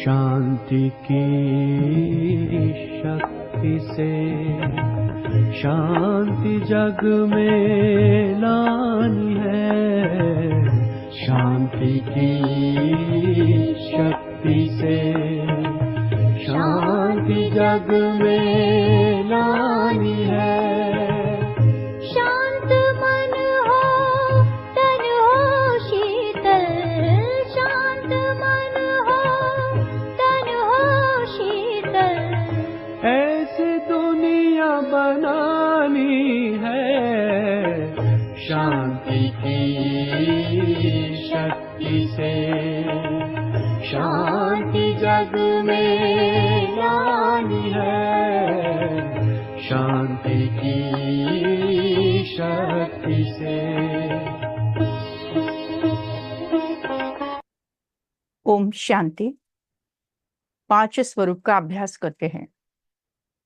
शांति की शक्ति से शांति जग में लानी है। शांति की शक्ति से शांति जग में लानी है। शांत मन हो तन हो शीतल, शांत मन हो तन हो शीतल, ऐसी दुनिया बनानी है। शांति की शक्ति से शांति जग में लानी है। शांति की शक्ति से। ओम शांति। 5 स्वरूप का अभ्यास करते हैं।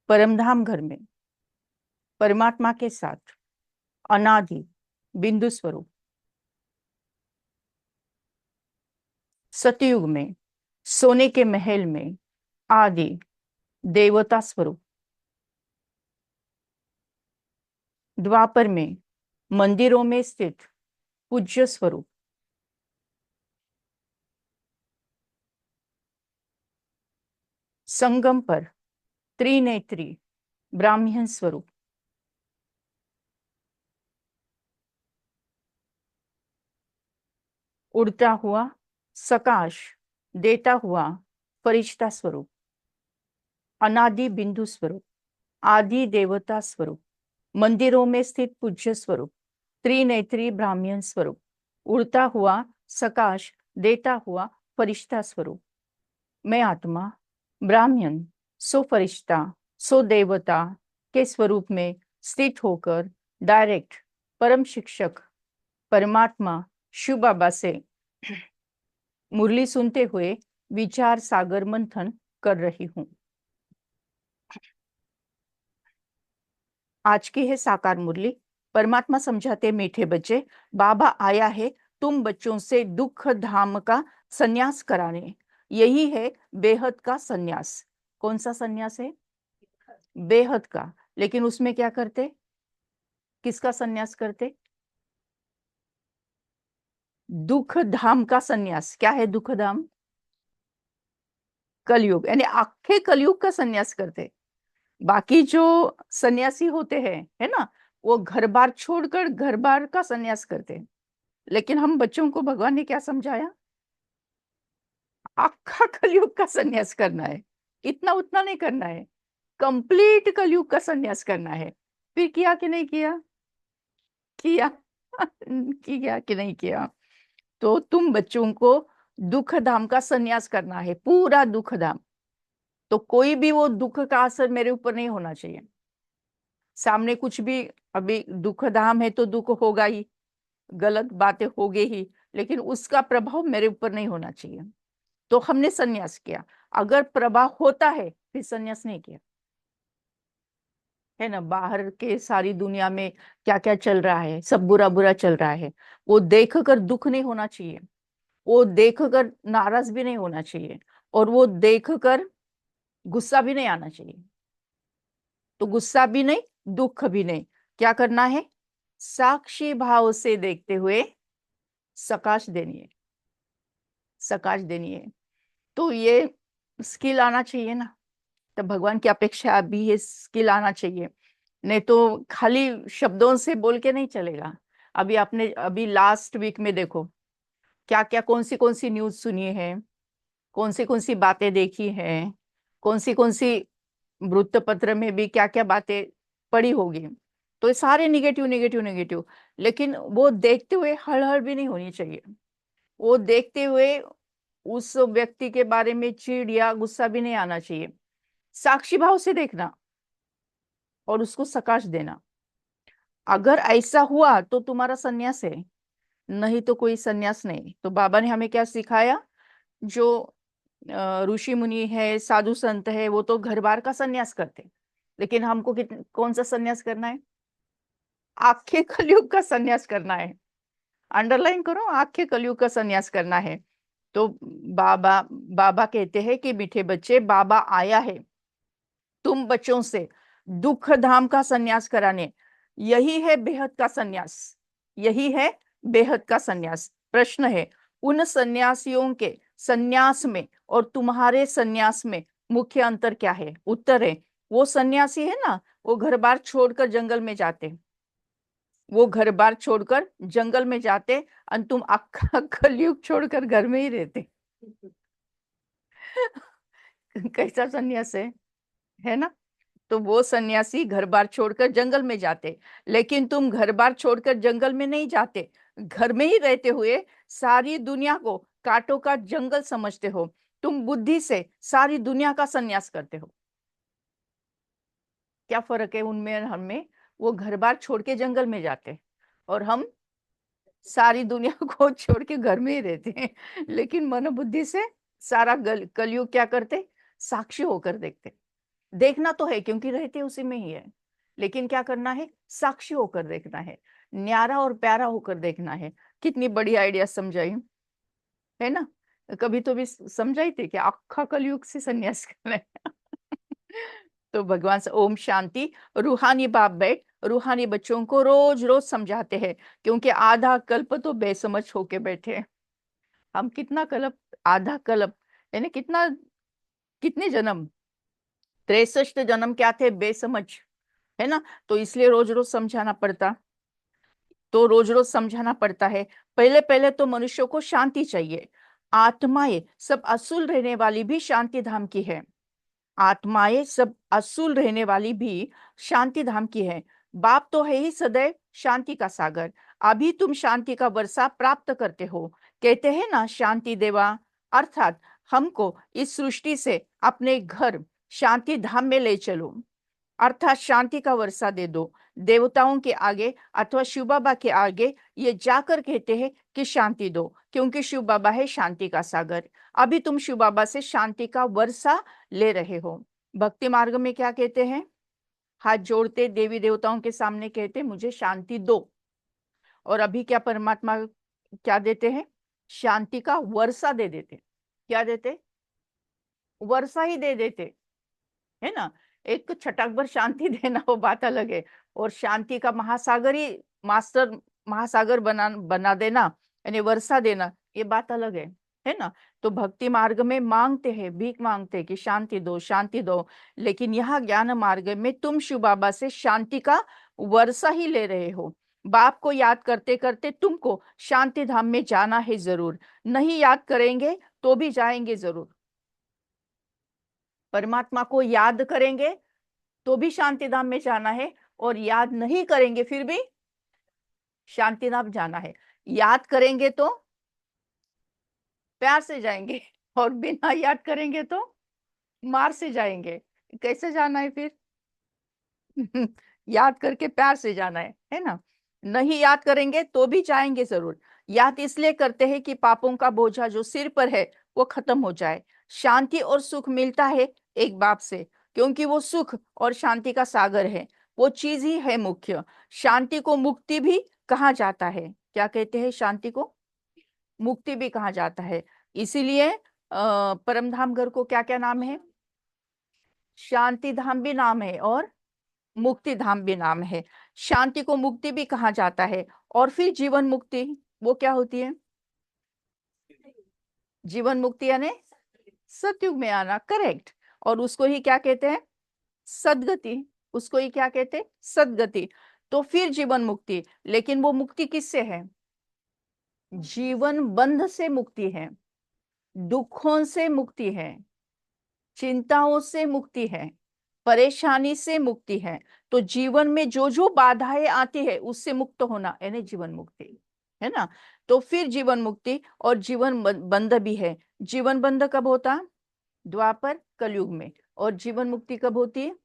परमधाम घर में परमात्मा के साथ अनादि बिंदु स्वरूप, सतयुग में सोने के महल में आदि देवता स्वरूप, द्वापर में मंदिरों में स्थित पूज्य स्वरूप, संगम पर त्रिनेत्री ब्राह्मण स्वरूप, उड़ता हुआ सकाश देता हुआ फरिश्ता स्वरूप, अनादि बिंदु स्वरूप, आदि देवता स्वरूप, मंदिरों में स्थित पूज्य स्वरूप, त्रिनेत्री ब्राह्मण स्वरूप, उड़ता हुआ सकाश देता हुआ फरिश्ता स्वरूप। मैं आत्मा ब्राह्मण सो फरिश्ता सो देवता के स्वरूप में स्थित होकर डायरेक्ट परम शिक्षक परमात्मा शिव बाबा से मुरली सुनते हुए विचार सागर मंथन कर रही हूं। आज की है साकार मुरली। परमात्मा समझाते मीठे बच्चे, बाबा आया है तुम बच्चों से दुख धाम का संन्यास कराने। यही है बेहद का संन्यास। कौन सा संन्यास है? बेहद का। लेकिन उसमें क्या करते? किसका संन्यास करते? दुख धाम का संन्यास। क्या है दुख धाम? कलयुग, यानी आखे कलयुग का संन्यास करते। बाकी जो सन्यासी होते हैं, है ना, वो घर बार छोड़कर घर बार का संन्यास करते हैं। लेकिन हम बच्चों को भगवान ने क्या समझाया? आखा कलयुग का संन्यास करना है। इतना उतना नहीं करना है, कंप्लीट कलयुग का संन्यास करना है। फिर किया कि नहीं किया? किया किया कि नहीं किया? तो तुम बच्चों को दुख धाम का संन्यास करना है, पूरा दुख धाम। तो कोई भी वो दुख का असर मेरे ऊपर नहीं होना चाहिए। सामने कुछ भी, अभी दुख धाम है तो दुख होगा ही, गलत बातें होगी ही, लेकिन उसका प्रभाव मेरे ऊपर नहीं होना चाहिए। तो हमने संन्यास किया। अगर प्रभाव होता है फिर संन्यास नहीं किया, है ना। बाहर के सारी दुनिया में क्या क्या चल रहा है, सब बुरा बुरा चल रहा है, वो देखकर दुख नहीं होना चाहिए, वो देखकर नाराज भी नहीं होना चाहिए, और वो देखकर गुस्सा भी नहीं आना चाहिए। तो गुस्सा भी नहीं, दुख भी नहीं। क्या करना है? साक्षी भाव से देखते हुए सकाश देनी है, सकाश देनी है। तो ये स्किल आना चाहिए ना। तो भगवान की अपेक्षा अभी ये स्किल आना चाहिए, नहीं तो खाली शब्दों से बोल के नहीं चलेगा। अभी आपने अभी लास्ट वीक में देखो क्या क्या, कौन सी न्यूज सुनी है, कौन सी बातें देखी हैं, कौन सी वृत्तपत्र में भी क्या क्या बातें पड़ी होगी। तो ये सारे निगेटिव निगेटिव निगेटिव। लेकिन वो देखते हुए हड़बड़ भी नहीं होनी चाहिए। वो देखते हुए उस व्यक्ति के बारे में चिढ़ या गुस्सा भी नहीं आना चाहिए। साक्षी भाव से देखना और उसको सकाश देना। अगर ऐसा हुआ तो तुम्हारा संन्यास है, नहीं तो कोई संन्यास नहीं। तो बाबा ने हमें क्या सिखाया? जो ऋषि मुनि है, साधु संत है, वो तो घर बार का संन्यास करते, लेकिन हमको कौन सा संन्यास करना है? आखे कलयुग का संन्यास करना है। अंडरलाइन करो, आखे कलयुग का संन्यास करना है। तो बाबा बाबा कहते हैं कि मीठे बच्चे, बाबा आया है तुम बच्चों से दुख धाम का संन्यास कराने। यही है बेहद का संन्यास, यही है बेहद का संन्यास। प्रश्न है, उन सन्यासियों के संन्यास में और तुम्हारे संन्यास में मुख्य अंतर क्या है? उत्तर है, वो सन्यासी है ना, वो घर बार छोड़कर जंगल में जाते, वो घर बार छोड़कर जंगल में जाते, और तुम अक्खा कलयुग छोड़कर घर में ही रहते। कैसा संन्यास है ना? तो वो सन्यासी घर बार छोड़कर जंगल में जाते, लेकिन तुम घर बार छोड़कर जंगल में नहीं जाते, घर में ही रहते हुए सारी दुनिया को कांटों का जंगल समझते हो। तुम बुद्धि से सारी दुनिया का सन्यास करते हो। क्या फर्क है उनमें और हमें? वो घर बार छोड़ के जंगल में जाते और हम सारी दुनिया को छोड़ के घर में ही रहते हैं, लेकिन मनोबुद्धि से सारा कलयुग क्या करते? साक्षी होकर देखते। देखना तो है क्योंकि रहते उसी में ही है, लेकिन क्या करना है? साक्षी होकर देखना है, न्यारा और प्यारा होकर देखना है। कितनी बड़ी आइडिया समझाई है ना? कभी तो भी समझाई थी कि अक्खा कलयुग से संन्यास करना है। तो भगवान से ओम शांति। रूहानी बाप बैठ रूहानी बच्चों को रोज रोज समझाते हैं, क्योंकि आधा कल्प तो बेसमझ होके बैठे हैं। हम कितना कल्प, आधा कल्प यानी कितना, कितने जन्म, 63 जन्म क्या थे? बेसमझ, है ना? तो इसलिए रोज रोज समझाना पड़ता, तो रोज रोज समझाना पड़ता है। पहले पहले तो मनुष्यों को शांति चाहिए। आत्माएं सब असूल रहने वाली भी शांति धाम की है, आत्माएं सब असूल रहने वाली भी शांति धाम की है। बाप तो है ही सदैव शांति का सागर। अभी तुम शांति का वर्षा प्राप्त करते हो। कहते हैं ना, शांति देवा, अर्थात हमको इस सृष्टि से अपने घर शांति धाम में ले चलो, अर्थात शांति का वर्षा दे दो। देवताओं के आगे अथवा शिव बाबा के आगे ये जाकर कहते हैं कि शांति दो, क्योंकि शिव बाबा है शांति का सागर। अभी तुम शिव बाबा से शांति का वर्षा ले रहे हो। भक्ति मार्ग में क्या कहते हैं? हाथ जोड़ते देवी देवताओं के सामने कहते मुझे शांति दो। और अभी क्या परमात्मा क्या देते हैं? शांति का वर्षा दे देते। क्या देते? वर्षा ही दे देते, है ना? एक छटाक भर शांति देना वो बात अलग है, और शांति का महासागर ही मास्टर महासागर बना देना यानी वर्षा देना, ये बात अलग है ना? तो भक्ति मार्ग में मांगते हैं, भीख मांगते हैं कि शांति दो, शांति दो, लेकिन यहाँ ज्ञान मार्ग में तुम शिव बाबा से शांति का वर्षा ही ले रहे हो। बाप को याद करते करते तुमको शांति धाम में जाना है जरूर, नहीं याद करेंगे तो भी जाएंगे जरूर। परमात्मा को याद करेंगे तो भी शांति धाम में जाना है, और याद नहीं करेंगे फिर भी शांति धाम जाना है। याद करेंगे तो प्यार से जाएंगे, और बिना याद करेंगे तो मार से जाएंगे। कैसे जाना है फिर? याद करके प्यार से जाना है ना? नहीं याद करेंगे तो भी जाएंगे जरूर। याद इसलिए करते हैं कि पापों का बोझा जो सिर पर है वो खत्म हो जाए। शांति और सुख मिलता है एक बाप से, क्योंकि वो सुख और शांति का सागर है, वो चीज ही है मुख्य। शांति को मुक्ति भी कहा जाता है। क्या कहते हैं? शांति को मुक्ति भी कहा जाता है। इसीलिए परमधाम घर को क्या क्या नाम है? शांति धाम भी नाम है और मुक्ति धाम भी नाम है। शांति को मुक्ति भी कहा जाता है। और फिर जीवन मुक्ति, वो क्या होती है? जीवन मुक्ति यानी सतयुग में आना, करेक्ट। और उसको ही क्या कहते हैं? सदगति। उसको ही क्या कहते हैं? सदगति। तो फिर जीवन मुक्ति, लेकिन वो मुक्ति किससे है? जीवन बंध से मुक्ति है, दुखों से मुक्ति है, चिंताओं से मुक्ति है, परेशानी से मुक्ति है। तो जीवन में जो जो बाधाएं आती है उससे मुक्त होना यानी जीवन मुक्ति, है ना? तो फिर जीवन मुक्ति और जीवन बंध भी है। जीवन बंध कब होता? द्वापर कलयुग में। और जीवन मुक्ति कब होती है?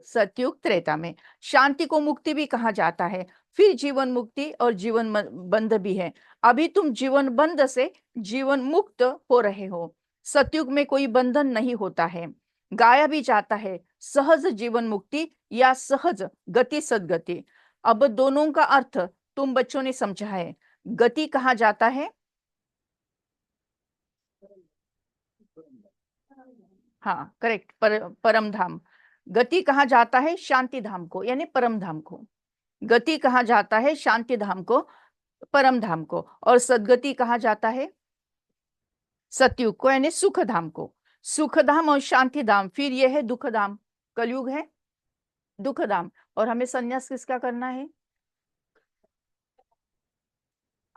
सतयुग त्रेता में। शांति को मुक्ति भी कहा जाता है। फिर जीवन मुक्ति और जीवन बंध भी है। अभी तुम जीवन बंध से जीवन मुक्त हो रहे हो। सतयुग में कोई बंधन नहीं होता है, गाया भी जाता है सहज जीवन मुक्ति या सहज गति सदगति। अब दोनों का अर्थ तुम बच्चों ने समझा है। गति कहा जाता है हाँ करेक्ट, परम धाम। गति कहाँ जाता है? शांति धाम को, यानी परम धाम को। गति कहाँ जाता है? शांति धाम को, परम धाम को। और सदगति कहाँ जाता है? सतयुग को, यानी सुख धाम को। सुख धाम और शांति धाम, फिर यह है दुख धाम। कलयुग है दुख धाम। और हमें संन्यास किसका करना है?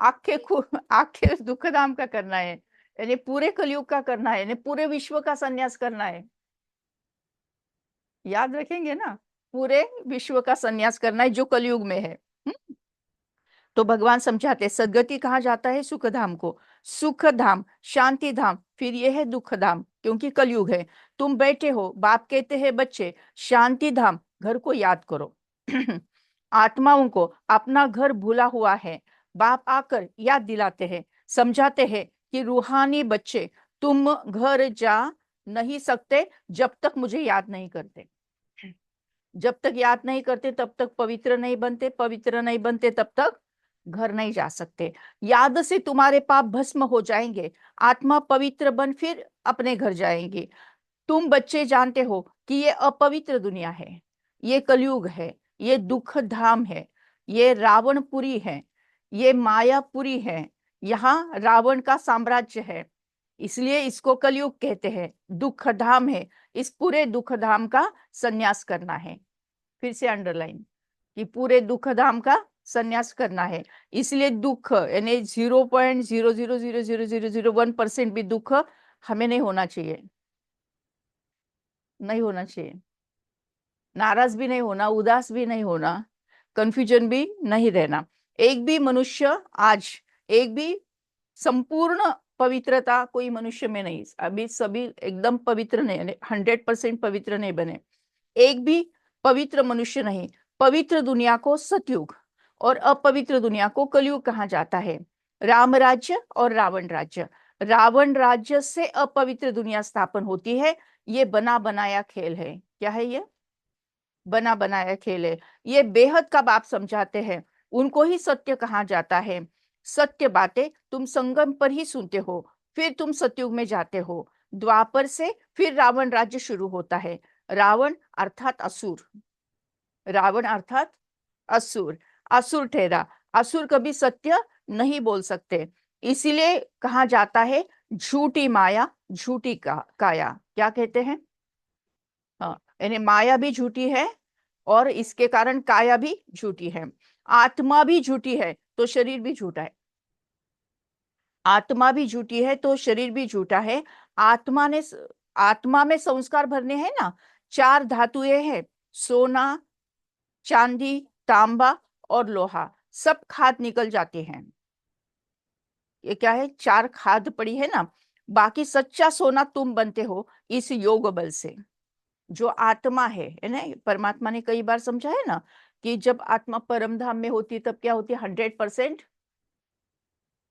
आखे दुख धाम का करना है, यानी पूरे कलयुग का करना है, यानी पूरे विश्व का संन्यास करना है। याद रखेंगे ना, पूरे विश्व का संन्यास करना है जो कलयुग में है। तो भगवान समझाते हैं सदगति कहाँ जाता है? सुख धाम को। सुख धाम, शांति धाम, फिर यह है दुख धाम, क्योंकि कलयुग है। तुम बैठे हो, बाप कहते हैं बच्चे शांति धाम, घर को याद करो। आत्माओं को अपना घर भूला हुआ है, बाप आकर याद दिलाते हैं, समझाते हैं कि रूहानी बच्चे तुम घर जा नहीं सकते जब तक मुझे याद नहीं करते। जब तक याद नहीं करते तब तक पवित्र नहीं बनते, पवित्र नहीं बनते तब तक घर नहीं जा सकते। याद से तुम्हारे पाप भस्म हो जाएंगे, आत्मा पवित्र बन फिर अपने घर जाएंगे। तुम बच्चे जानते हो कि ये अपवित्र दुनिया है, ये कलयुग है, ये दुख धाम है, ये रावणपुरी है, ये मायापुरी है, यहाँ रावण का साम्राज्य है, इसलिए इसको कलयुग कहते हैं। दुख धाम है, इस पूरे दुख धाम का संन्यास करना है। फिर से अंडरलाइन कि पूरे दुख धाम का संन्यास करना है। इसलिए दुख यानी 0.0000001% भी दुख हमें नहीं होना चाहिए, नहीं होना चाहिए। नाराज भी नहीं होना, उदास भी नहीं होना, कंफ्यूजन भी नहीं रहना। एक भी मनुष्य आज, एक भी संपूर्ण पवित्रता कोई मनुष्य में नहीं, अभी सभी एकदम पवित्र नहीं, 100% पवित्र नहीं बने। एक भी पवित्र मनुष्य नहीं। पवित्र दुनिया को सतयुग और अपवित्र दुनिया को कलयुग कहा जाता है। राम राज्य और रावण राज्य, रावण राज्य से अपवित्र दुनिया स्थापन होती है। ये बना बनाया खेल है। क्या है ये? बना बनाया खेल है। ये बेहद का बाप समझाते हैं, उनको ही सत्य कहा जाता है। सत्य बातें तुम संगम पर ही सुनते हो, फिर तुम सतयुग में जाते हो। द्वापर से फिर रावण राज्य शुरू होता है। रावण अर्थात असुर, रावण अर्थात असुर, असुर ठहरा। असुर कभी सत्य नहीं बोल सकते, इसीलिए कहा जाता है झूठी माया झूठी काया। क्या कहते हैं? हाँ, यानी माया भी झूठी है और इसके कारण काया भी झूठी है। आत्मा भी झूठी है तो शरीर भी झूठा है। आत्मा भी झूठी है तो शरीर भी झूठा है। आत्मा में संस्कार भरने हैं ना, 4 धातुएं हैं, सोना, चांदी, तांबा और लोहा। सब खाद निकल जाते हैं। ये क्या है? 4 खाद पड़ी है ना। बाकी सच्चा सोना तुम बनते हो इस योग बल से। जो आत्मा है ना, परमात्मा ने कई बार समझा है ना कि जब आत्मा परम धाम में होती है तब क्या होती है? 100%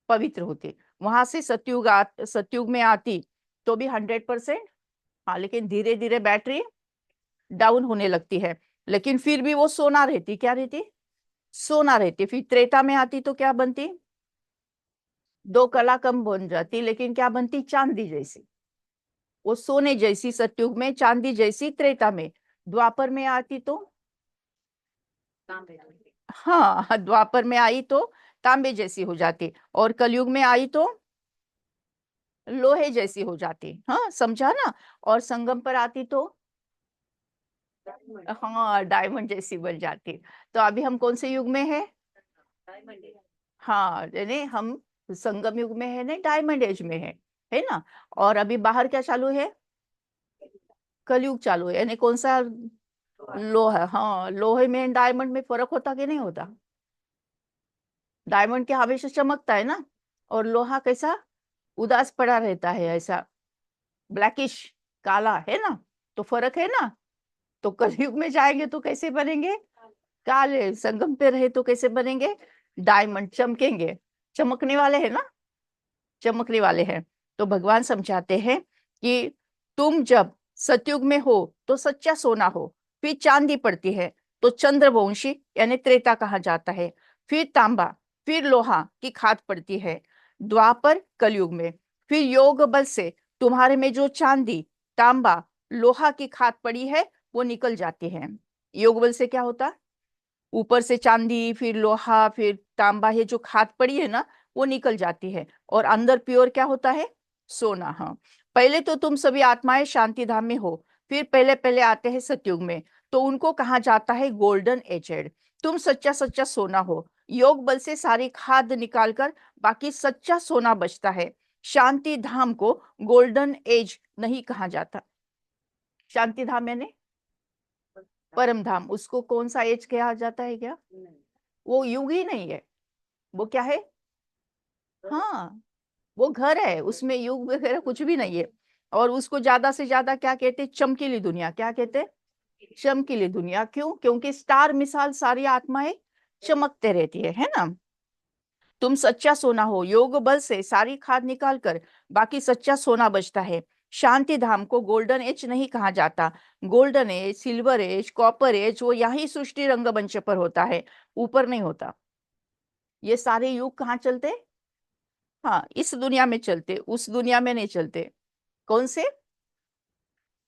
पवित्र होती। वहां से सतयुग में आती तो भी 100%, हाँ, लेकिन धीरे धीरे बैटरी डाउन होने लगती है, लेकिन फिर भी वो सोना रहती। क्या रहती? सोना रहती। फिर त्रेता में आती तो क्या बनती? 2 कला कम बन जाती, लेकिन क्या बनती? चांदी जैसी। वो सोने जैसी सतयुग में, चांदी जैसी त्रेता में। द्वापर में आती तो, हाँ, द्वापर में आई तो तांबे जैसी हो जाती, और कलयुग में आई तो लोहे जैसी हो जाती। हाँ, समझा ना। और संगम पर आती तो, हाँ, डायमंड जैसी बन जाती। तो अभी हम कौन से युग में है? हाँ, यानी हम संगम युग में है ना, डायमंड एज में है ना। और अभी बाहर क्या चालू है? कलयुग चालू है, यानी कौन सा? लोहा। हाँ, लोहे में डायमंड में फर्क होता कि नहीं होता? डायमंड के हमेशा चमकता है ना, और लोहा कैसा? उदास पड़ा रहता है, ऐसा ब्लैकिश, काला है ना। तो फर्क है ना। तो कलयुग में जाएंगे तो कैसे बनेंगे? काले। संगम पे रहे तो कैसे बनेंगे? डायमंड, चमकेंगे, चमकने वाले हैं ना, चमकने वाले हैं। तो भगवान समझाते हैं कि तुम जब सतयुग में हो तो सच्चा सोना हो, फिर चांदी पड़ती है तो चंद्रवंशी यानी त्रेता कहा जाता है, फिर तांबा, फिर लोहा की खाद पड़ती है द्वापर कलयुग में। फिर योग बल से तुम्हारे में जो चांदी, तांबा, लोहा की खाद पड़ी है वो निकल जाती है। योग बल से क्या होता, ऊपर से चांदी, फिर लोहा, फिर तांबा, ये जो खाद पड़ी है ना वो निकल जाती है, और अंदर प्योर क्या होता है, सोना। हाँ, पहले तो तुम सभी आत्माएं शांति धाम में हो, फिर पहले पहले आते हैं सतयुग में, तो उनको कहा जाता है गोल्डन एजेड। तुम सच्चा सच्चा सोना हो, योग बल से सारी खाद निकालकर बाकी सच्चा सोना बचता है। शांति धाम को गोल्डन एज नहीं कहा जाता। शांति धाम यानी परम धाम, उसको कौन सा एज कहा जाता है क्या? वो युग ही नहीं है, वो क्या है? हाँ, वो घर है, उसमें युग वगैरह कुछ भी नहीं है। और उसको ज्यादा से ज्यादा क्या कहते हैं? चमकीली दुनिया। क्या कहते हैं? चमकीली दुनिया। क्यों? क्योंकि स्टार मिसाल सारी आत्माएं चमकते रहती है ना। तुम सच्चा सोना हो, योग बल से सारी खाद निकालकर बाकी सच्चा सोना बचता है। शांति धाम को गोल्डन एज नहीं कहा जाता। Golden age, silver age, copper age वो यही सृष्टि रंगमंच पर होता है, ऊपर नहीं होता। ये सारे युग कहाँ चलते? हाँ, इस दुनिया में चलते, उस दुनिया में नहीं चलते। कौन से?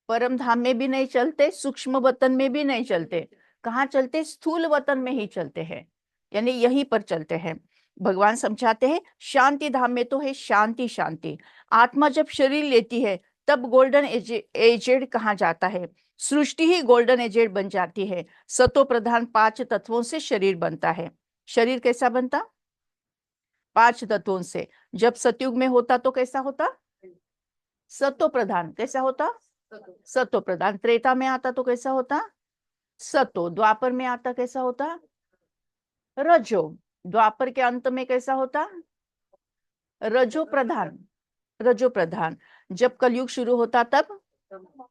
परम धाम में भी नहीं चलते, सूक्ष्म वतन में भी नहीं चलते। कहाँ चलते? स्थूल वतन में ही चलते हैं, यानी यहीं पर चलते हैं। भगवान समझाते हैं शांति धाम में तो है शांति शांति। आत्मा जब शरीर लेती है तब गोल्डन एजेड कहा जाता है। सृष्टि ही गोल्डन एजेड बन जाती है। सतो प्रधान 5 तत्वों से शरीर बनता है। शरीर कैसा बनता? 5 तत्वों से। जब सतयुग में होता तो कैसा होता? सतो प्रधान। कैसा होता? सतो प्रधान। त्रेता में आता तो कैसा होता? सतो। द्वापर में आता कैसा होता? रजो। द्वापर के अंत में कैसा होता? रजो प्रधान। रजो प्रधान। जब कलयुग शुरू होता तब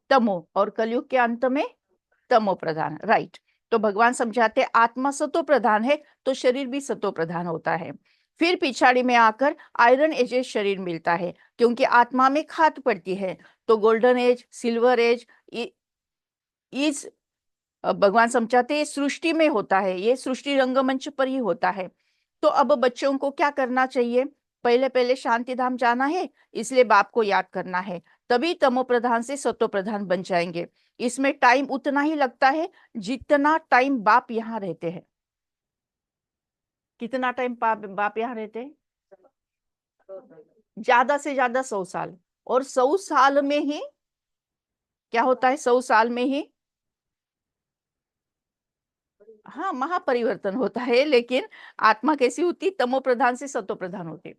तमो, और कलयुग के अंत में तमो प्रधान। राइट। तो भगवान समझाते आत्मा सतो प्रधान है तो शरीर भी सतो प्रधान होता है। फिर पिछाड़ी में आकर आयरन एज शरीर मिलता है, क्योंकि आत्मा में खाद पड़ती है। तो गोल्डन एज, सिल्वर एज इस भगवान समझाते हैं सृष्टि में होता है, ये सृष्टि रंगमंच पर ही होता है। तो अब बच्चों को क्या करना चाहिए? पहले पहले शांति धाम जाना है, इसलिए बाप को याद करना है, तभी तमो प्रधान से सतो प्रधान बन जाएंगे। इसमें टाइम उतना ही लगता है जितना टाइम बाप यहाँ रहते हैं। कितना टाइम बाप यहाँ रहते हैं? ज्यादा से ज्यादा 100 साल। और 100 साल में ही क्या होता है? 100 साल में ही हाँ महापरिवर्तन होता है। लेकिन आत्मा कैसी होती? तमो प्रधान से सतो प्रधान होती।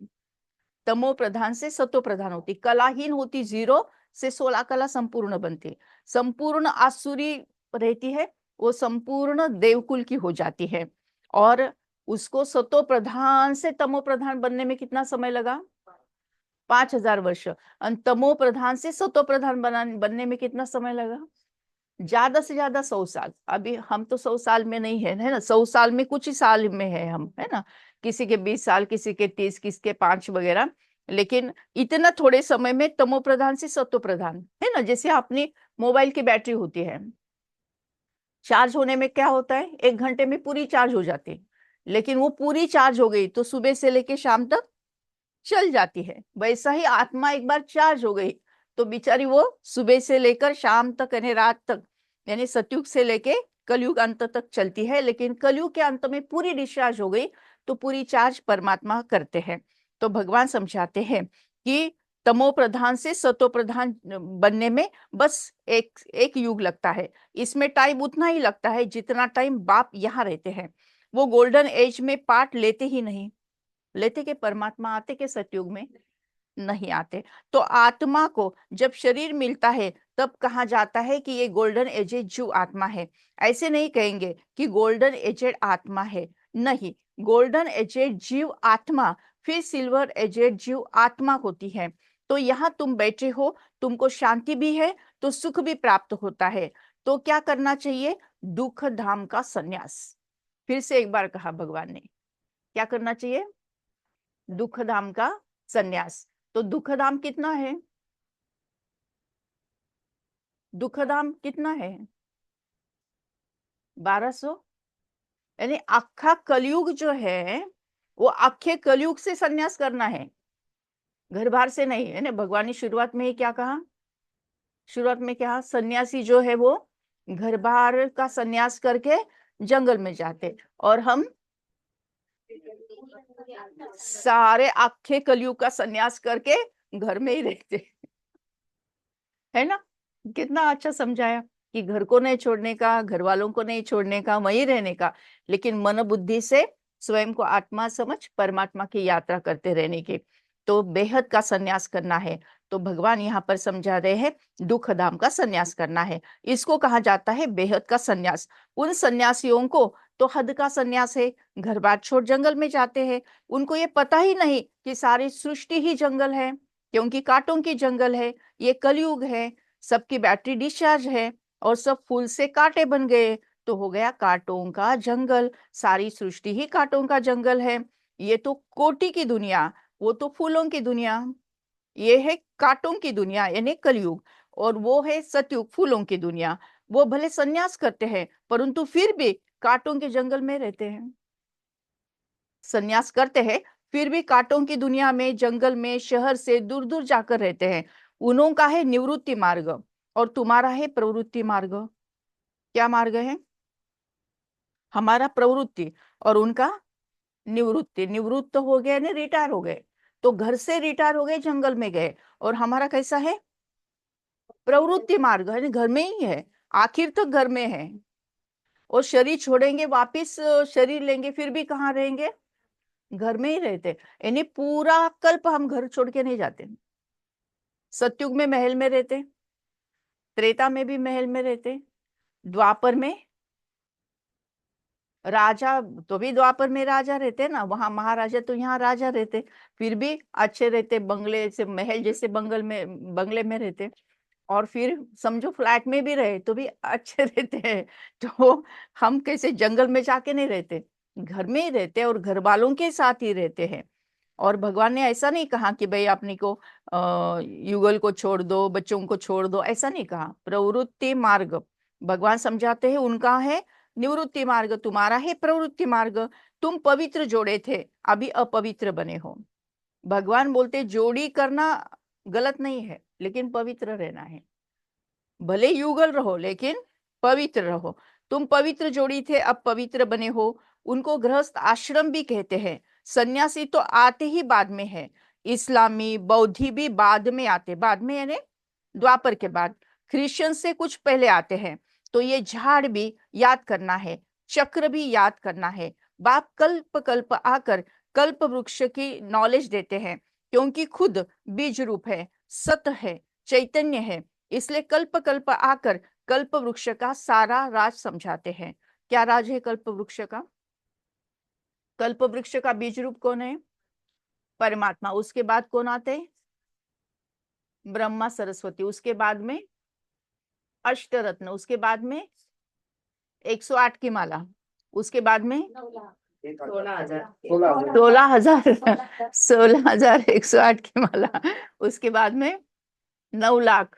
तमो प्रधान से सतो प्रधान होती, कलाहीन होती, 0 से 16 कला संपूर्ण बनती। संपूर्ण आसुरी रहती है, वो संपूर्ण देवकुल की हो जाती है। और उसको सतो प्रधान से तमो प्रधान बनने में कितना समय लगा? 5000 वर्ष। तमो प्रधान से सतो प्रधान बनने में कितना समय लगा? ज्यादा से ज्यादा 100 साल। अभी हम तो 100 साल में नहीं है ना, 100 साल में कुछ ही साल में है हम, है ना। किसी के 20 साल, किसी के 30, किसी के 5 वगैरह। लेकिन इतना थोड़े समय में तमो प्रधान से सतो प्रधान, है ना। जैसे अपनी मोबाइल की बैटरी होती है, चार्ज होने में क्या होता है? 1 घंटे में पूरी चार्ज हो जाती है। लेकिन वो पूरी चार्ज हो गई तो सुबह से लेके शाम तक चल जाती है। वैसा ही आत्मा एक बार चार्ज हो गई तो बेचारी वो सुबह से लेकर शाम तक यानी रात तक, यानी सतयुग से लेके कलयुग अंत तक चलती है। लेकिन कलयुग के अंत में पूरी डिस्चार्ज हो गई तो पूरी चार्ज परमात्मा करते हैं। तो भगवान समझाते हैं कि तमो प्रधान से सतो प्रधान बनने में बस एक युग लगता है। इसमें टाइम उतना ही लगता है जितना टाइम बाप यहाँ रहते हैं। वो गोल्डन एज में पार्ट लेते ही नहीं। लेते के परमात्मा आते के सतयुग में नहीं आते। तो आत्मा को जब शरीर मिलता है तब कहा जाता है कि ये गोल्डन एजेड जीव आत्मा है। ऐसे नहीं कहेंगे कि गोल्डन एजेड आत्मा है, नहीं। गोल्डन एजेड जीव आत्मा, फिर सिल्वर एजेड जीव आत्मा होती है। तो यहाँ तुम बैठे हो, तुमको शांति भी है तो सुख भी प्राप्त होता है। तो क्या करना चाहिए? दुख धाम का संन्यास। फिर से एक बार कहा भगवान ने, क्या करना चाहिए? दुख धाम का संन्यास। तो दुख धाम कितना है? दुख धाम कितना है? 1200। यानी आखा कलयुग जो है वो आखे कलयुग से संन्यास करना है, घर बार से नहीं, है ना। भगवान ने शुरुआत में ही क्या कहा? शुरुआत में क्या, सन्यासी जो है वो घर बार का सन्यास करके जंगल में जाते, और हम सारे आखे कलयुग का सन्यास करके घर में ही रहते, है ना। कितना अच्छा समझाया कि घर को नहीं छोड़ने का, घर वालों को नहीं छोड़ने का, वहीं रहने का, लेकिन मन बुद्धि से स्वयं को आत्मा समझ परमात्मा की यात्रा करते रहने की। तो बेहद का सन्यास करना है। तो भगवान यहाँ पर समझा रहे हैं दुख धाम का सन्यास करना है, इसको कहा जाता है बेहद का सन्यास। उन सन्यासियों को तो हद का सन्यास है, घर बार छोड़ जंगल में जाते हैं, उनको ये पता ही नहीं कि सारी सृष्टि ही जंगल है, क्योंकि कांटों की जंगल है, ये कलयुग है, सबकी बैटरी डिस्चार्ज है और सब फूल से कांटे बन गए, तो हो गया कांटों का जंगल, सारी सृष्टि ही कांटों का जंगल है। ये तो कोटि की दुनिया, वो तो फूलों की दुनिया, ये है कांटों की दुनिया यानी कलयुग, और वो है सतयुग फूलों की दुनिया। वो भले सन्यास करते हैं परंतु फिर भी कांटों के जंगल में रहते हैं, सन्यास करते हैं फिर भी कांटों की दुनिया में, जंगल में, शहर से दूर दूर जाकर रहते हैं। उन्हों का है निवृत्ति मार्ग और तुम्हारा है प्रवृत्ति मार्ग। क्या मार्ग है? हमारा प्रवृत्ति और उनका निवृत्ति। निवृत्त हो गए ना, रिटायर हो गए, तो घर से रिटायर हो गए, जंगल में गए, और हमारा कैसा है? प्रवृत्ति मार्ग है, घर में ही है, आखिर तक घर में है, और शरीर छोड़ेंगे वापिस शरीर लेंगे फिर भी कहाँ रहेंगे? घर में ही रहते, यानी पूरा कल्प हम घर छोड़ के नहीं जाते। सतयुग में महल में रहते, त्रेता में भी महल में रहते, द्वापर में राजा, तो भी द्वापर में राजा रहते ना, वहां महाराजा, तो यहाँ राजा रहते, फिर भी अच्छे रहते, बंगले से महल जैसे बंगले में रहते, और फिर समझो फ्लैट में भी रहे तो भी अच्छे रहते हैं। तो हम कैसे जंगल में जाके नहीं रहते, घर में ही रहते और घर वालों के साथ ही रहते हैं। और भगवान ने ऐसा नहीं कहा कि भाई अपने को युगल को छोड़ दो, बच्चों को छोड़ दो, ऐसा नहीं कहा। प्रवृत्ति मार्ग भगवान समझाते हैं, उनका है निवृत्ति मार्ग, तुम्हारा है प्रवृत्ति मार्ग। तुम पवित्र जोड़े थे, अभी अपवित्र बने हो। भगवान बोलते जोड़ी करना गलत नहीं है, लेकिन पवित्र रहना है। भले युगल रहो लेकिन पवित्र रहो। तुम पवित्र जोड़ी थे, अब पवित्र बने हो। उनको गृहस्थ आश्रम भी कहते हैं। सन्यासी तो आते ही बाद में है, इस्लामी बौद्धि भी बाद में आते, बाद में यानी द्वापर के बाद। क्रिश्चियन से कुछ पहले आते हैं। तो ये झाड़ भी याद करना है, चक्र भी याद करना है। बाप कल्प कल्प आकर कल्प वृक्ष की नॉलेज देते हैं, क्योंकि खुद बीज रूप है, सत है, चैतन्य है, इसलिए कल्प कल्प आकर कल्प वृक्ष का सारा राज समझाते हैं। क्या राज है कल्प वृक्ष का? कल्प वृक्ष का बीज रूप कौन है? परमात्मा। उसके बाद कौन आते? ब्रह्मा सरस्वती। उसके बाद में अष्टरत्न। उसके बाद में 108 की माला। उसके बाद में 16,108 की माला। उसके बाद में 9 लाख,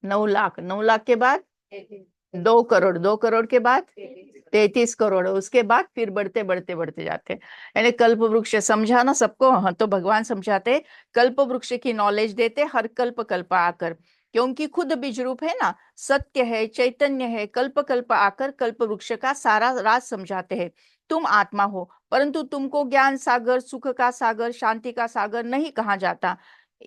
9 लाख, 9 लाख के बाद 2 करोड़, 2 करोड़ के बाद 33 करोड़, उसके बाद फिर बढ़ते बढ़ते बढ़ते जाते हैं। यानी कल्प वृक्ष समझा ना सबको? हाँ, तो भगवान समझाते, कल्प वृक्ष की नॉलेज देते हर कल्प कल्प आकर, क्योंकि खुद बीज रूप है ना, सत्य है, चैतन्य है, कल्प कल्प आकर कल्प वृक्ष का सारा राज समझाते हैं। तुम आत्मा हो, परंतु तुमको ज्ञान सागर, सुख का सागर, शांति का सागर नहीं कहा जाता।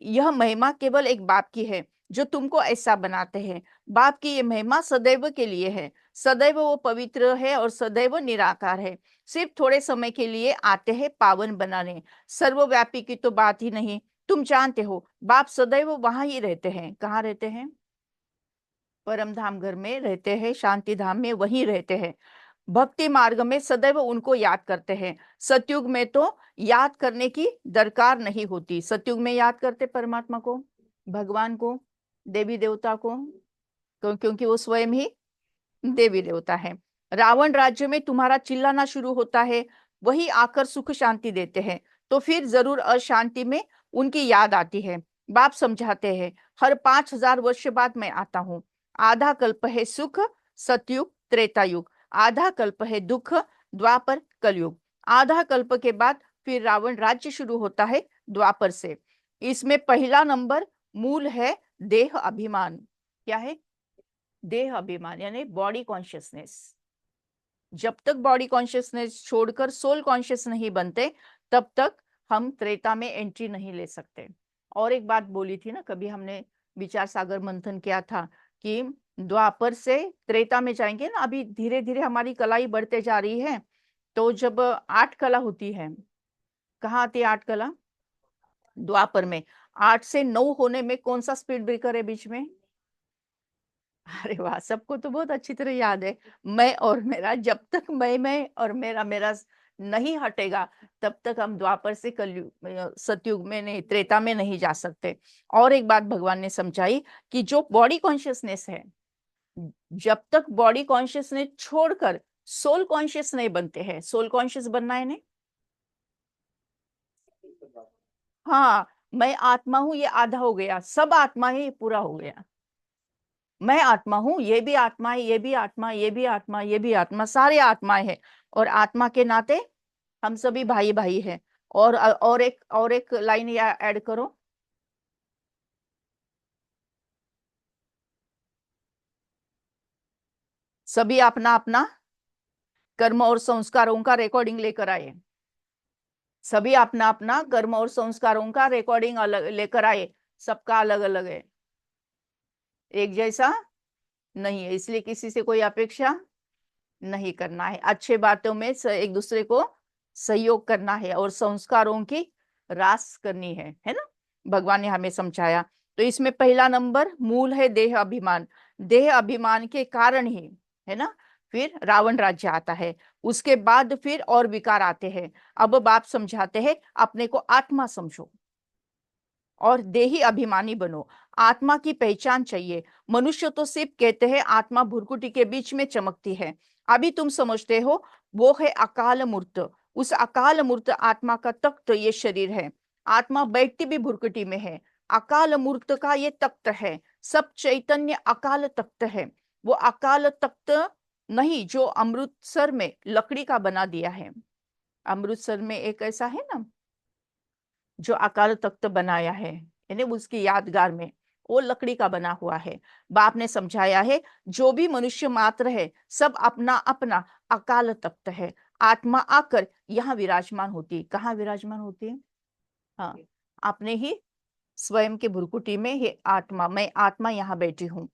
यह महिमा केवल एक बाप की है जो तुमको ऐसा बनाते हैं। बाप की ये महिमा सदैव के लिए है, सदैव वो पवित्र है और सदैव निराकार है। सिर्फ थोड़े समय के लिए आते हैं पावन बनाने, सर्वव्यापी की तो बात ही नहीं। तुम जानते हो बाप सदैव वहां ही रहते हैं। कहाँ रहते हैं? परम धाम घर में रहते हैं, शांति धाम में वहीं रहते हैं। भक्ति मार्ग में सदैव उनको याद करते हैं। सतयुग में तो याद करने की दरकार नहीं होती। सतयुग में याद करते परमात्मा को, भगवान को, देवी देवता को, क्योंकि वो स्वयं ही देवी देवता है। रावण राज्य में तुम्हारा चिल्लाना शुरू होता है, वही आकर सुख शांति देते हैं, तो फिर जरूर अशांति में उनकी याद आती है। बाप समझाते हैं, हर 5000 वर्ष बाद मैं आता हूँ। आधा कल्प है सुख, सतयुग त्रेता युग। आधा कल्प है दुख, द्वापर कलयुग। आधा कल्प के बाद फिर रावण राज्य शुरू होता है द्वापर से। इसमें पहला नंबर मूल है देह अभिमान क्या है? देह अभिमान यानी बॉडी कॉन्शियसनेस। जब तक बॉडी कॉन्शियसनेस छोड़कर सोल कॉन्शियस नहीं बनते तब तक हम त्रेता में एंट्री नहीं ले सकते। और एक बात बोली थी ना, कभी हमने विचार सागर मंथन किया था कि द्वापर से त्रेता में जाएंगे ना, अभी धीरे धीरे हमारी कलाई बढ़ते जा रही है। तो जब 8 कला होती है, कहाँ आती है 8 कला? द्वापर में। 8 से 9 होने में कौन सा स्पीड ब्रेकर है बीच में? अरे वाह, सबको तो बहुत अच्छी तरह याद है। मैं और मेरा, जब तक मैं और मेरा मेरा नहीं हटेगा तब तक हम द्वापर से कलयुग सतयुग में नहीं, त्रेता में नहीं जा सकते। और एक बात भगवान ने समझाई कि जो बॉडी कॉन्शियसनेस है, जब तक बॉडी कॉन्शियसनेस छोड़कर सोल कॉन्शियस नहीं बनते हैं। सोल कॉन्शियस बनना है नहीं? हाँ, मैं आत्मा हूं ये आधा हो गया, सब आत्मा है ये पूरा हो गया। मैं आत्मा हूं, ये भी आत्मा है, ये भी आत्मा, ये भी आत्मा, ये भी आत्मा, सारे आत्माएं हैं। और आत्मा के नाते हम सभी भाई भाई हैं। और एक लाइन ऐड करो। सभी अपना अपना कर्म और संस्कारों का रिकॉर्डिंग लेकर आए। सभी अपना अपना कर्म और संस्कारों का रिकॉर्डिंग अलग लेकर आए। सबका अलग अलग है, एक जैसा नहीं है। इसलिए किसी से कोई अपेक्षा नहीं करना है। अच्छे बातों में एक दूसरे को सहयोग करना है और संस्कारों की रास करनी है ना? भगवान ने हमें समझाया। तो इसमें पहला नंबर मूल है देह अभिमान। देह अभिमान के कारण ही, है ना, फिर रावण राज्य आता है। उसके बाद फिर और विकार आते हैं। अब बाप समझाते हैं अपने को आत्मा समझो और देही अभिमानी बनो। आत्मा की पहचान चाहिए। मनुष्य तो सिर्फ कहते हैं आत्मा भुरकुटी के बीच में चमकती है। अभी तुम समझते हो वो है अकाल मूर्त। उस अकाल मूर्त आत्मा का तख्त ये शरीर है। आत्मा बैठती भी भुरकुटी में है। अकाल मूर्त का ये तख्त है। सब चैतन्य अकाल तख्त है। वो अकाल तख्त नहीं जो अमृतसर में लकड़ी का बना दिया है। अमृतसर में एक ऐसा है ना जो अकाल तख्त बनाया है, यानी उसकी यादगार में, वो लकड़ी का बना हुआ है। बाप ने समझाया है जो भी मनुष्य मात्र है सब अपना अपना अकाल तख्त है। आत्मा आकर यहाँ विराजमान होती है। कहाँ विराजमान होती है? हाँ, अपने ही स्वयं के भुरकुटी में ये आत्मा, मैं आत्मा यहाँ बैठी हूँ।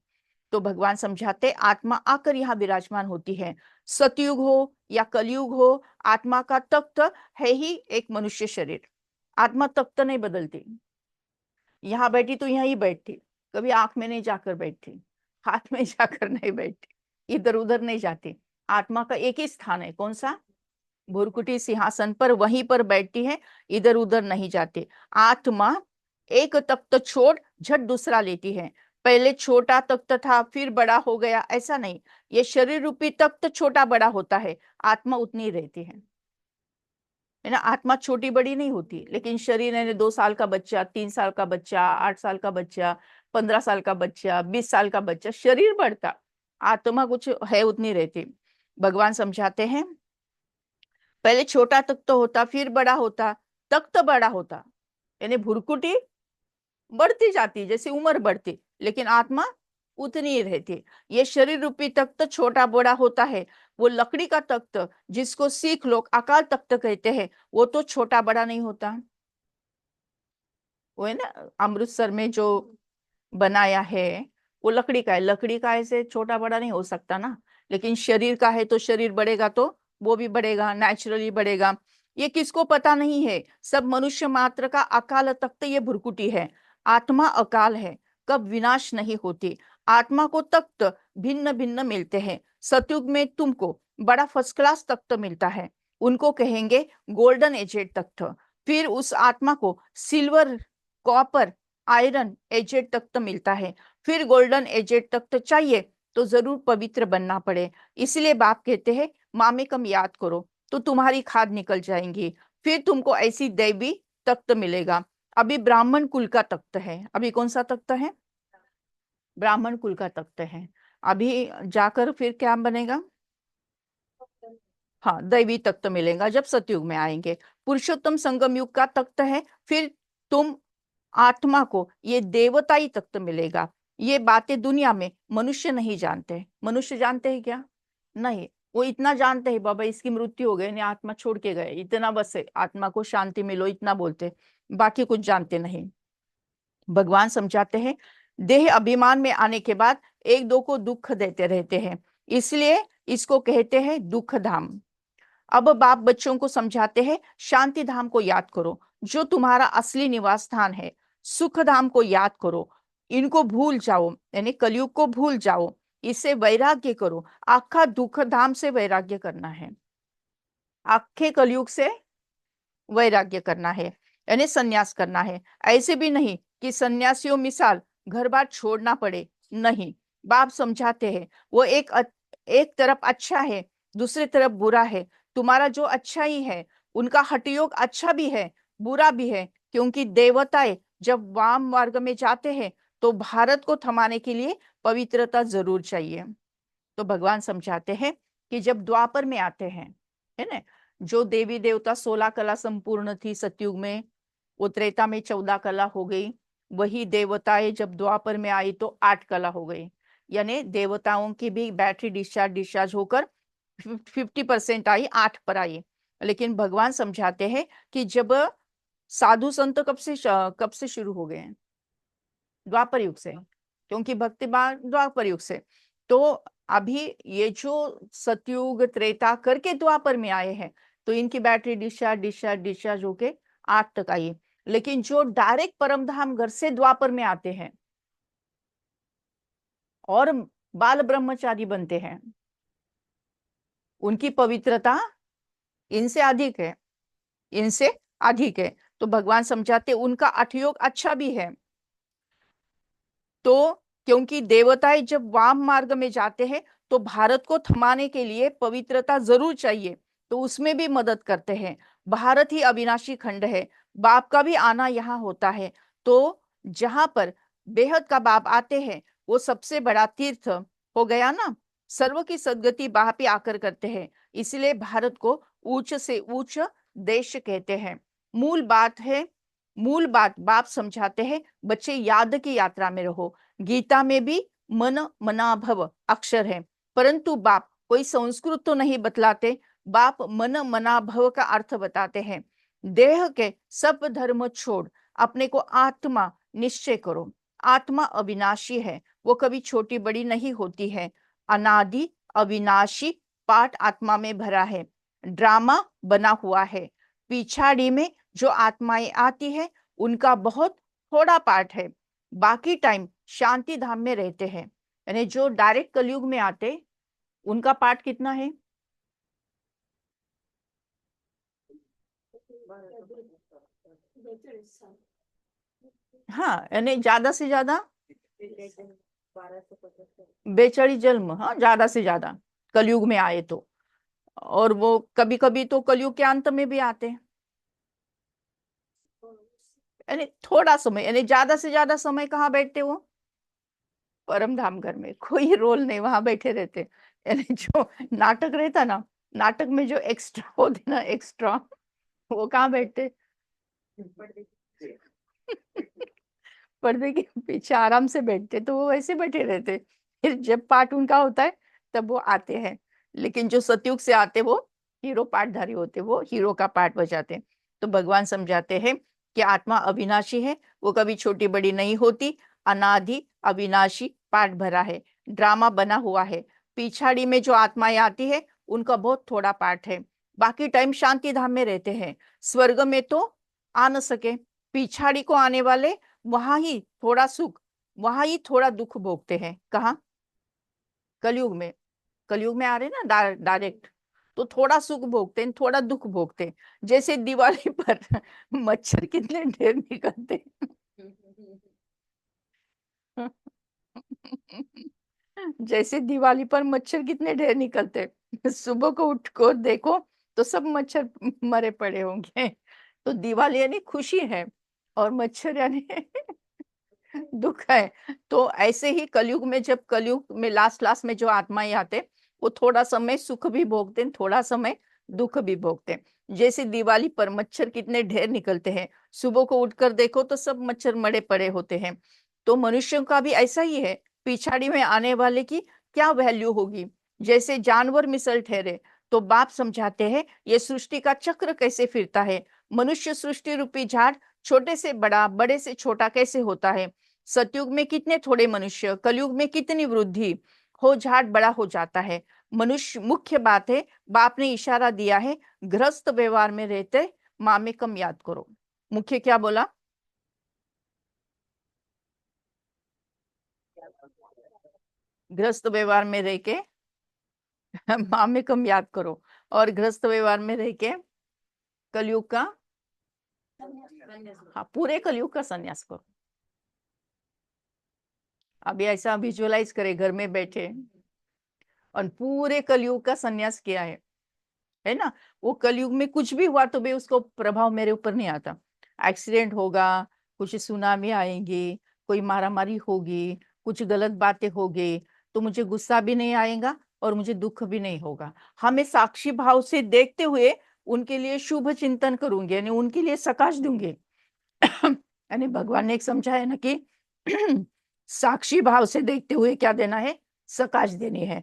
तो भगवान समझाते आत्मा आकर यहाँ विराजमान होती है। सतयुग हो या कलयुग हो, आत्मा का तख्त है ही एक मनुष्य शरीर। आत्मा तख्त नहीं बदलती। यहाँ बैठी तो यहीं बैठती, कभी आंख में नहीं जाकर बैठती, हाथ में जाकर नहीं बैठती, इधर उधर नहीं जाती। आत्मा का एक ही स्थान है, कौन सा? भुरकुटी सिंहासन पर, वहीं पर बैठती है, इधर उधर नहीं जाती। आत्मा एक तख्त छोड़ झट दूसरा लेती है। पहले छोटा तख्त था फिर बड़ा हो गया, ऐसा नहीं। ये शरीर रूपी तख्त छोटा बड़ा होता है, आत्मा उतनी ही रहती है ना। आत्मा छोटी बड़ी नहीं होती, लेकिन शरीर है 2 साल का बच्चा, 3 साल का बच्चा, 8 साल का बच्चा, 15 साल का बच्चा, 20 साल का बच्चा, शरीर बढ़ता, आत्मा कुछ है उतनी रहती। भगवान समझाते हैं पहले छोटा तख्त होता फिर बड़ा होता, तख्त बड़ा होता, यानी भुरकुटी बढ़ती जाती जैसे उम्र बढ़ती, लेकिन आत्मा उतनी ही रहती। ये शरीर रूपी तख्त छोटा बड़ा होता है। वो लकड़ी का तख्त जिसको सिख लोग अकाल तख्त कहते हैं, वो तो छोटा बड़ा नहीं होता। वो है ना अमृतसर में जो बनाया है, वो लकड़ी का है। लकड़ी का ऐसे छोटा बड़ा नहीं हो सकता ना। लेकिन शरीर का है तो शरीर बढ़ेगा तो वो भी बढ़ेगा, नेचुरली बढ़ेगा। ये किसको पता नहीं है, सब मनुष्य मात्र का अकाल तख्त ये भुरकुटी है। आत्मा अकाल है, कब विनाश नहीं होती। आत्मा को तख्त भिन्न भिन्न मिलते हैं। सतयुग में तुमको बड़ा फर्स्ट क्लास तख्त मिलता है, उनको कहेंगे गोल्डन एजेड तख्त। फिर उस आत्मा को सिल्वर, कॉपर, आयरन एजेड तख्त मिलता है। फिर गोल्डन एजेड तख्त चाहिए तो जरूर पवित्र बनना पड़े। इसलिए बाप कहते हैं मामेकम याद करो तो तुम्हारी खाद निकल जाएंगी। फिर तुमको ऐसी दैवी तख्त मिलेगा। अभी ब्राह्मण कुल का तख्त है। अभी कौन सा तख्त है? ब्राह्मण कुल का तख्त है। अभी जाकर फिर क्या बनेगा? हाँ, दैवी तख्त मिलेगा जब सतयुग में आएंगे। पुरुषोत्तम संगम युग का तख्त है। फिर तुम आत्मा को ये देवताई तत्व मिलेगा। ये बातें दुनिया में मनुष्य नहीं जानते। मनुष्य जानते हैं क्या? नहीं। वो इतना जानते हैं बाबा इसकी मृत्यु हो गई, यानी आत्मा छोड़ के गए, इतना बस है, आत्मा को शांति मिलो, इतना बोलते, बाकी कुछ जानते नहीं। भगवान समझाते हैं देह अभिमान में आने के बाद एक दो को दुख देते रहते हैं, इसलिए इसको कहते हैं दुख धाम। अब बाप बच्चों को समझाते हैं शांति धाम को याद करो, जो तुम्हारा असली निवास स्थान है। सुख धाम को याद करो, इनको भूल जाओ, यानी कलयुग को भूल जाओ, इससे वैराग्य करो। आखा दुख धाम से वैराग्य करना है, आखे कलयुग से वैराग्य करना है, यानी संन्यास करना है। ऐसे भी नहीं कि सन्यासियों मिसाल घर बार छोड़ना पड़े, नहीं। बाप समझाते हैं वो एक तरफ अच्छा है, दूसरी तरफ बुरा है। तुम्हारा जो अच्छा ही है उनका हठयोग अच्छा भी है, बुरा भी है, क्योंकि देवताएं जब वाम मार्ग में जाते हैं तो भारत को थमाने के लिए पवित्रता जरूर चाहिए। तो भगवान समझाते हैं कि जब द्वापर में आते हैं, है ना, जो देवी देवता 16 कला संपूर्ण थी सतयुग में, वो त्रेता में 14 कला हो गई। वही देवताएं जब द्वापर में आई तो 8 कला हो गई, यानी देवताओं की भी बैटरी डिस्चार्ज होकर 50% आई, 8 पर आई। लेकिन भगवान समझाते हैं कि जब साधु संत कब से शुरू हो गए हैं? द्वापर युग से, क्योंकि भक्तिमान द्वापर युग से। तो अभी ये जो सतयुग त्रेता करके द्वापर में आए हैं, तो इनकी बैटरी डिस्चार्ज होके 8 तक आई। लेकिन जो डायरेक्ट परमधाम घर से द्वापर में आते हैं और बाल ब्रह्मचारी बनते हैं, उनकी पवित्रता इनसे अधिक है, इनसे अधिक है। तो भगवान समझाते उनका अठयोग अच्छा भी है। तो क्योंकि देवताएं जब वाम मार्ग में जाते हैं तो भारत को थमाने के लिए पवित्रता जरूर चाहिए, तो उसमें भी मदद करते हैं। भारत ही अविनाशी खंड है, बाप का भी आना यहाँ होता है। तो जहां पर बेहद का बाप आते हैं वो सबसे बड़ा तीर्थ हो गया ना, सर्व की सदगति बाप ही आकर करते हैं। इसलिए भारत को ऊंच से ऊंच देश कहते हैं। मूल बात बाप समझाते हैं, बच्चे याद की यात्रा में रहो। गीता में भी मन मनाभव अक्षर है, परंतु बाप कोई संस्कृत तो नहीं बतलाते, बाप मन मनाभव का अर्थ बताते हैं। देह के सब धर्म छोड़ अपने को आत्मा निश्चय करो। आत्मा अविनाशी है, वो कभी छोटी बड़ी नहीं होती है। अनादि अविनाशी पाठ आत्मा में भरा है, ड्रामा बना हुआ है। पिछाड़ी में जो आत्माएं आती है उनका बहुत थोड़ा पार्ट है, बाकी टाइम शांति धाम में रहते हैं। यानी जो डायरेक्ट कलयुग में आते उनका पार्ट कितना है? हाँ, यानी ज्यादा से ज्यादा 42 जन्म, हाँ ज्यादा से ज्यादा कलयुग में आए तो। और वो कभी कभी तो कलयुग के अंत में भी आते हैं, यानी थोड़ा समय, यानी ज्यादा से ज्यादा समय कहाँ बैठते वो? परम धाम घर में, कोई रोल नहीं, वहां बैठे रहते। यानी जो नाटक रहता ना, नाटक में जो एक्स्ट्रा होते ना, एक्स्ट्रा, वो कहाँ बैठते? पर्दे के पीछे आराम से बैठते, तो वो वैसे बैठे रहते। फिर जब पाठ उनका होता है तब वो आते हैं। लेकिन जो सतयुग से आते वो हीरो पाठधारी होते, वो हीरो का पाठ बजाते। तो भगवान समझाते हैं कि आत्मा अविनाशी है, वो कभी छोटी बड़ी नहीं होती। अनादि अविनाशी पाठ भरा है, ड्रामा बना हुआ है। पिछाड़ी में जो आत्माएं आती है उनका बहुत थोड़ा पाठ है, बाकी टाइम शांति धाम में रहते हैं। स्वर्ग में तो आ न सके, पिछाड़ी को आने वाले वहां ही थोड़ा सुख, वहां ही थोड़ा दुख भोगते हैं। कहाँ? कलयुग में। कलयुग में आ रहे ना डायरेक्ट, तो थोड़ा सुख भोगते हैं, थोड़ा दुख भोगते हैं। जैसे दिवाली पर मच्छर कितने ढेर निकलते हैं। जैसे दिवाली पर मच्छर कितने ढेर निकलते हैं। सुबह को उठ कर देखो तो सब मच्छर मरे पड़े होंगे। तो दिवाली यानी खुशी है और मच्छर यानी दुख है। तो ऐसे ही कलयुग में, जब कलयुग में लास्ट में जो आत्माएं आते, वो थोड़ा समय सुख भी भोगते हैं, थोड़ा समय दुख भी भोगते हैं। जैसे दिवाली पर मच्छर कितने ढेर निकलते हैं, सुबह को उठकर देखो तो सब मच्छर मरे पड़े होते हैं। तो मनुष्यों का भी ऐसा ही है, पिछाड़ी में आने वाले की क्या वैल्यू होगी। जैसे जानवर मिसल ठहरे, तो बाप समझाते हैं ये सृष्टि का चक्र कैसे फिरता है। मनुष्य सृष्टि रूपी झाड़ छोटे से बड़ा, बड़े से छोटा कैसे होता है। सतयुग में कितने थोड़े मनुष्य, कलयुग में कितनी वृद्धि हो, झाड़ बड़ा हो जाता है। मनुष्य मुख्य बात है, बाप ने इशारा दिया है, गृहस्थ व्यवहार में रहते माँ में कम याद करो। मुख्य क्या बोला? गृहस्थ व्यवहार में रह के माँ में कम याद करो, और गृहस्थ व्यवहार में रह के कलयुग का, हाँ, पूरे कलयुग का संन्यास करो। अभी ऐसा विजुअलाइज करे घर में बैठे और पूरे कलयुग का संन्यास किया है ना। वो कलयुग में कुछ भी हुआ तो भी उसको प्रभाव मेरे ऊपर नहीं आता। एक्सीडेंट होगा, कुछ सुनामी आएंगी, कोई मारामारी होगी, कुछ गलत बातें होगी, तो मुझे गुस्सा भी नहीं आएगा और मुझे दुख भी नहीं होगा। हमें साक्षी भाव से देखते हुए उनके लिए शुभ चिंतन करूंगी, यानी उनके लिए सकाश दूंगी। यानी भगवान ने एक समझाया ना कि साक्षी भाव से देखते हुए क्या देना है, सकाश देनी है।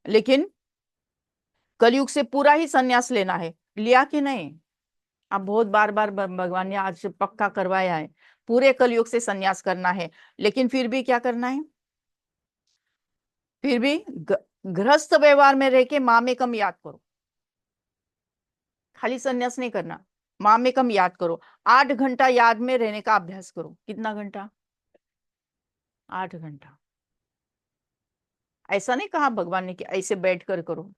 लेकिन कलयुग से पूरा ही संन्यास लेना है, लिया कि नहीं? अब बहुत बार बार भगवान ने आज पक्का करवाया है, पूरे कलयुग से संन्यास करना है। लेकिन फिर भी क्या करना है, फिर भी गृहस्थ व्यवहार में रह के माँ में कम याद करो। खाली संन्यास नहीं करना, माँ में कम याद करो। 8 घंटा याद में रहने का अभ्यास करो। कितना घंटा? 8 घंटा। ऐसा नहीं कहा भगवान ने कि ऐसे बैठ कर करो,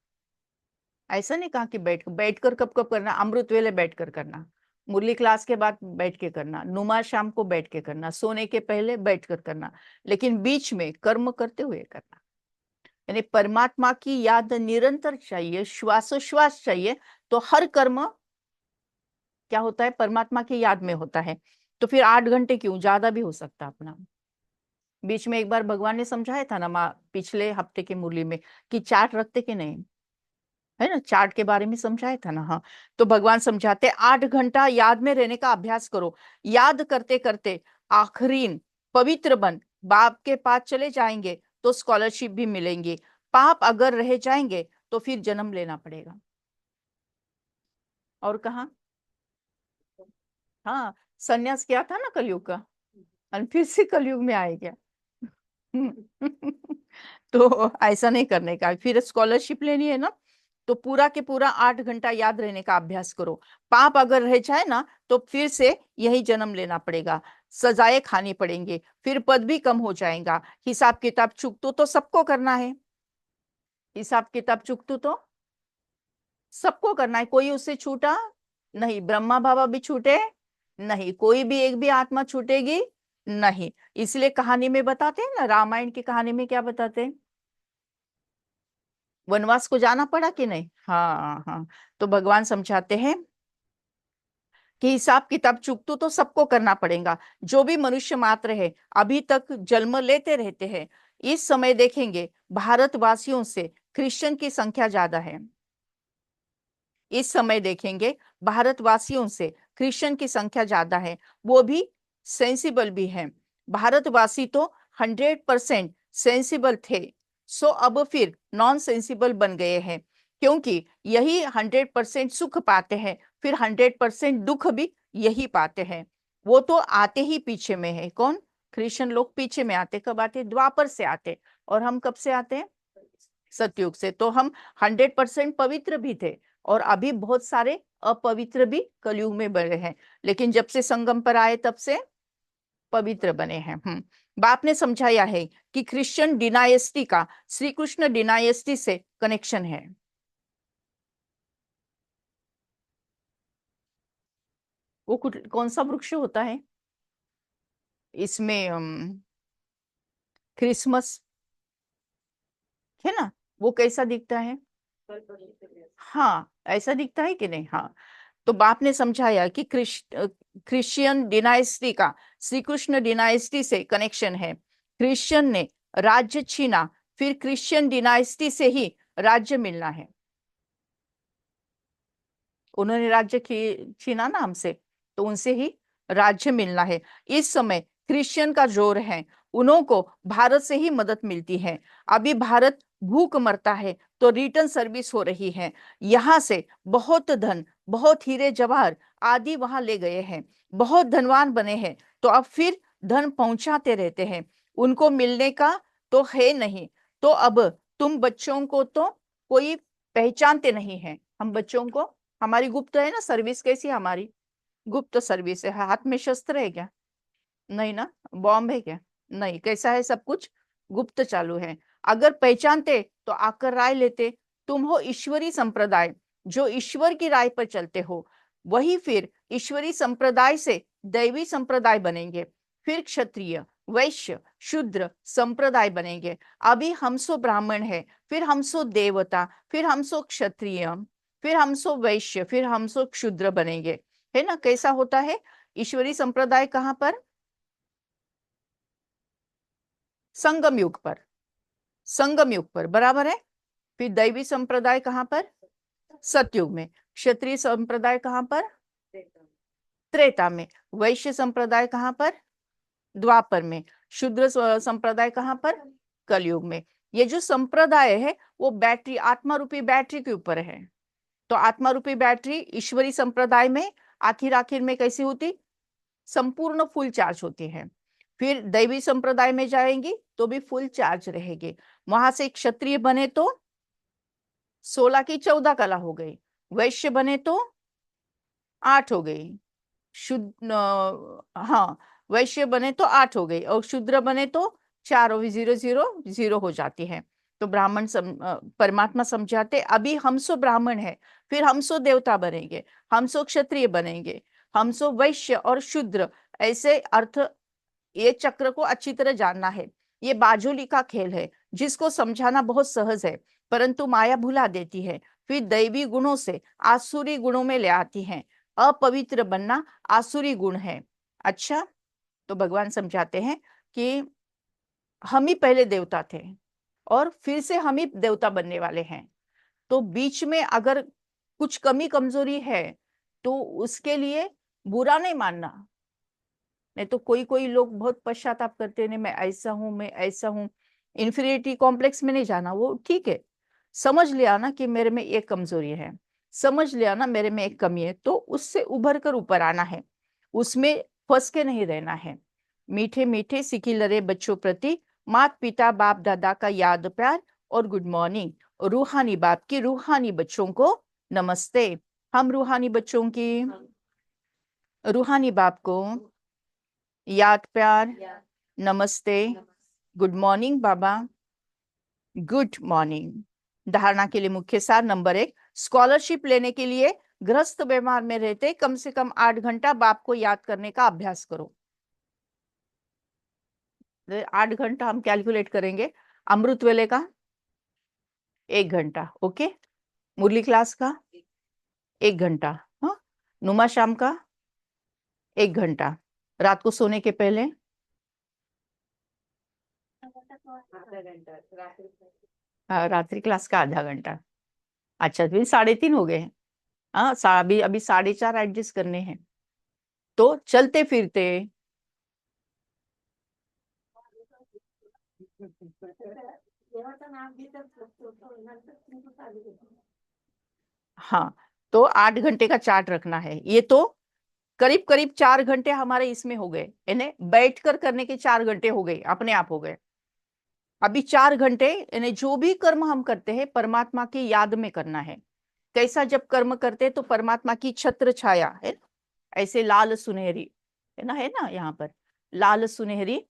ऐसा नहीं कहा कि बैठकर कब कब करना, अमृत वेले बैठकर करना, मुरली क्लास के बाद बैठ के करना, नुमा शाम को बैठ के करना, सोने के पहले बैठकर करना, लेकिन बीच में कर्म करते हुए करना। यानी परमात्मा की याद निरंतर चाहिए, श्वासोश्वास चाहिए, तो हर कर्म क्या होता है, परमात्मा की याद में होता है। तो फिर 8 घंटे क्यों, ज्यादा भी हो सकता अपना। बीच में एक बार भगवान ने समझाया था ना माँ, पिछले हफ्ते की मुरली में, कि चार्ट रखते कि नहीं, है ना, चार्ट के बारे में समझाया था ना। हाँ, तो भगवान समझाते 8 घंटा याद में रहने का अभ्यास करो। याद करते करते आखिरीन पवित्र बन बाप के पास चले जाएंगे तो स्कॉलरशिप भी मिलेंगी। पाप अगर रह जाएंगे तो फिर जन्म लेना पड़ेगा। और कहा, हाँ, संन्यास किया था ना कलयुग का, और फिर से कलयुग में आए क्या? तो ऐसा नहीं करने का। फिर स्कॉलरशिप लेनी है ना, तो पूरा के पूरा 8 घंटा याद रहने का अभ्यास करो। पाप अगर रह जाए ना तो फिर से यही जन्म लेना पड़ेगा, सजाएं खानी पड़ेंगे, फिर पद भी कम हो जाएगा। हिसाब किताब चुकतू तो सबको करना है, हिसाब किताब चुकतू तो सबको करना है, कोई उससे छूटा नहीं। ब्रह्मा बाबा भी छूटे नहीं, कोई भी एक भी आत्मा छूटेगी नहीं। इसलिए कहानी में बताते हैं ना, रामायण की कहानी में क्या बताते हैं, वनवास को जाना पड़ा कि नहीं। हाँ हाँ, तो भगवान समझाते हैं कि हिसाब किताब चुकतू तो सबको करना पड़ेगा। जो भी मनुष्य मात्र है अभी तक जन्म लेते रहते हैं। इस समय देखेंगे भारतवासियों से क्रिश्चियन की संख्या ज्यादा है। इस समय देखेंगे भारतवासियों से क्रिश्चियन की संख्या ज्यादा है, वो भी सेंसिबल भी है। भारतवासी तो 100% सेंसिबल थे, सो अब फिर नॉन सेंसिबल बन गए हैं, क्योंकि यही 100% सुख पाते हैं, फिर 100% दुख भी यही पाते हैं। वो तो आते ही पीछे में है, कौन? क्रिश्चियन लोग पीछे में आते, कब आते? द्वापर से आते। और हम कब से आते हैं? सतयुग से। तो हम 100% पवित्र भी थे, और अभी बहुत सारे अपवित्र भी कलयुग में बने हैं, लेकिन जब से संगम पर आए तब से पवित्र बने हैं। बाप ने समझाया है कि क्रिश्चियन डिनायस्टी का श्री कृष्ण डिनायस्टी से कनेक्शन है। वो कौन सा वृक्ष होता है इसमें, क्रिसमस है ना, वो कैसा दिखता है? हाँ, ऐसा दिखता है कि नहीं? हाँ, तो बाप ने समझाया कि क्रिश्चियन डिनाइस्टी का श्री कृष्ण डिनाइस्टी से कनेक्शन है। क्रिश्चियन ने राज्य छीना, फिर क्रिश्चियन डिनाइस्टी से ही राज्य मिलना है। उन्होंने राज्य छीना ना हमसे, तो उनसे ही राज्य मिलना है। इस समय क्रिश्चियन का जोर है, उन्हों को भारत से ही मदद मिलती है। अभी भारत भूख मरता है तो रिटर्न सर्विस हो रही है, यहाँ से बहुत धन, बहुत हीरे जवाहर आदि वहां ले गए हैं, बहुत धनवान बने हैं, तो अब फिर धन पहुंचाते रहते हैं, उनको मिलने का तो है नहीं। तो अब तुम बच्चों को तो कोई पहचानते नहीं है, हम बच्चों को, हमारी गुप्त है ना सर्विस, कैसी हमारी गुप्त सर्विस है, हाथ में शस्त्र है क्या? नहीं ना, बॉम्ब है क्या? नहीं, कैसा है, सब कुछ गुप्त चालू है। अगर पहचानते तो आकर राय लेते। तुम हो ईश्वरी संप्रदाय, जो ईश्वर की राय पर चलते हो, वही फिर ईश्वरी संप्रदाय से दैवी संप्रदाय बनेंगे, फिर क्षत्रिय, वैश्य, शूद्र संप्रदाय बनेंगे। अभी हम सो ब्राह्मण है, फिर हम सो देवता, फिर हम सो क्षत्रिय, फिर हम सो वैश्य, फिर हम सो क्षुद्र बनेंगे, है ना? कैसा होता है ईश्वरी संप्रदाय? कहां पर? संगम युग पर, संगम युग पर, बराबर है। फिर दैवी संप्रदाय कहां पर? सतयुग में। क्षत्रिय संप्रदाय कहां पर? त्रेता में। वैश्य संप्रदाय कहां पर? द्वापर में। शूद्र संप्रदाय कहां पर? कलयुग में। ये जो संप्रदाय है वो बैटरी, आत्मा रूपी बैटरी के ऊपर है। तो आत्मा रूपी बैटरी ईश्वरी संप्रदाय में आखिर आखिर में कैसी होती? संपूर्ण फुल चार्ज होती है। फिर दैवी संप्रदाय में जाएंगी तो भी फुल चार्ज रहेगी। वहां से क्षत्रिय बने तो 16 की 14 कला हो गई, वैश्य बने तो 8 हो गई, शुद्ध हाँ, वैश्य बने तो 8 हो गई, और शूद्र बने तो 4 और 0 0 0 हो जाती है। तो ब्राह्मण परमात्मा समझाते अभी हम सो ब्राह्मण है, फिर हम सो देवता बनेंगे, हम सो क्षत्रिय बनेंगे, हम सो वैश्य और शूद्र, ऐसे अर्थ। ये चक्र को अच्छी तरह जानना है। ये बाजुली का खेल है जिसको समझाना बहुत सहज है, परंतु माया भुला देती है, फिर दैवी गुणों से आसुरी गुणों में ले आती है। अपवित्र बनना आसुरी गुण है। अच्छा, तो भगवान समझाते हैं कि हम ही पहले देवता थे और फिर से हम ही देवता बनने वाले हैं। तो बीच में अगर कुछ कमी कमजोरी है तो उसके लिए बुरा नहीं मानना। नहीं तो कोई कोई लोग बहुत पश्चाताप करते हैं, मैं ऐसा हूं, मैं ऐसा हूं। इंफीरियरिटी कॉम्प्लेक्स में नहीं जाना, वो ठीक है। समझ लिया ना कि मेरे में एक कमजोरी है, समझ लिया ना मेरे में एक कमी है, तो उससे उभर कर ऊपर आना है, उसमें फंस के नहीं रहना है। मीठे मीठे सिकी लरे बच्चों प्रति माता पिता बाप दादा का याद प्यार और गुड मॉर्निंग। रूहानी बाप की रूहानी बच्चों को नमस्ते। हम रूहानी बच्चों की, रूहानी बाप को याद प्यार, नमस्ते, गुड मॉर्निंग बाबा, गुड मॉर्निंग। धारणा के लिए मुख्य सार नंबर 1, स्कॉलरशिप लेने के लिए गृहस्थ व्यवहार में रहते कम से कम 8 घंटा बाप को याद करने का अभ्यास करो। 8 घंटा हम कैलकुलेट करेंगे। अमृत वेले का 1 घंटा, ओके। मुरली क्लास का 1 घंटा, हाँ। नुमा शाम का 1 घंटा। रात को सोने के पहले रात्रि क्लास का आधा घंटा। अच्छा, फिर 3.5 हो गए हैं। हाँ, अभी अभी 4.5 एडजस्ट करने हैं। तो चलते फिरते, हाँ, तो 8 घंटे का चार्ट रखना है। ये तो करीब करीब 4 घंटे हमारे इसमें हो गए, यानी बैठकर करने के 4 घंटे हो गए, अपने आप हो गए। अभी 4 घंटे यानी जो भी कर्म हम करते हैं परमात्मा की याद में करना है। कैसा जब कर्म करते हैं तो परमात्मा की छत्र छाया है, ऐसे लाल सुनहरी, है ना यहाँ पर लाल सुनहरी।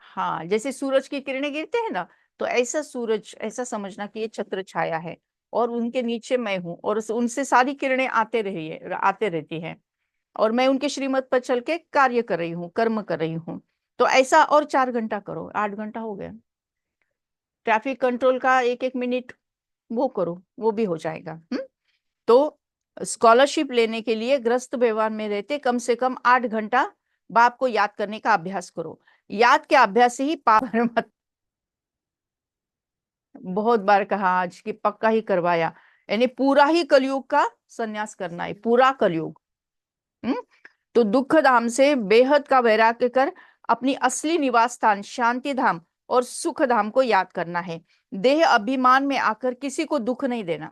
हाँ, जैसे सूरज की किरणें गिरते हैं ना, तो ऐसा सूरज, ऐसा समझना कि ये छत्र छाया है और उनके नीचे मैं हूं, और उनसे सारी किरणें आते रहती हैं, और मैं उनके श्रीमत पर चल के कार्य कर रही हूँ, कर्म कर रही हूँ। तो ऐसा और 4 घंटा करो, 8 घंटा हो गया। ट्रैफिक कंट्रोल का 1-1 मिनट वो करो, वो भी हो जाएगा। तो स्कॉलरशिप लेने के लिए ग्रस्त व्यवहार में रहते कम से कम 8 घंटा बाप को याद करने का अभ्यास करो। याद के अभ्यास से ही पावर मत, बहुत बार कहा आज कि पक्का ही करवाया। यानी पूरा ही कलयुग का संन्यास करना है, पूरा कलयुग। तो दुख धाम से बेहद का वैराग्य कर अपनी असली निवास स्थान शांति धाम और सुख धाम को याद करना है। देह अभिमान में आकर किसी को दुख नहीं देना,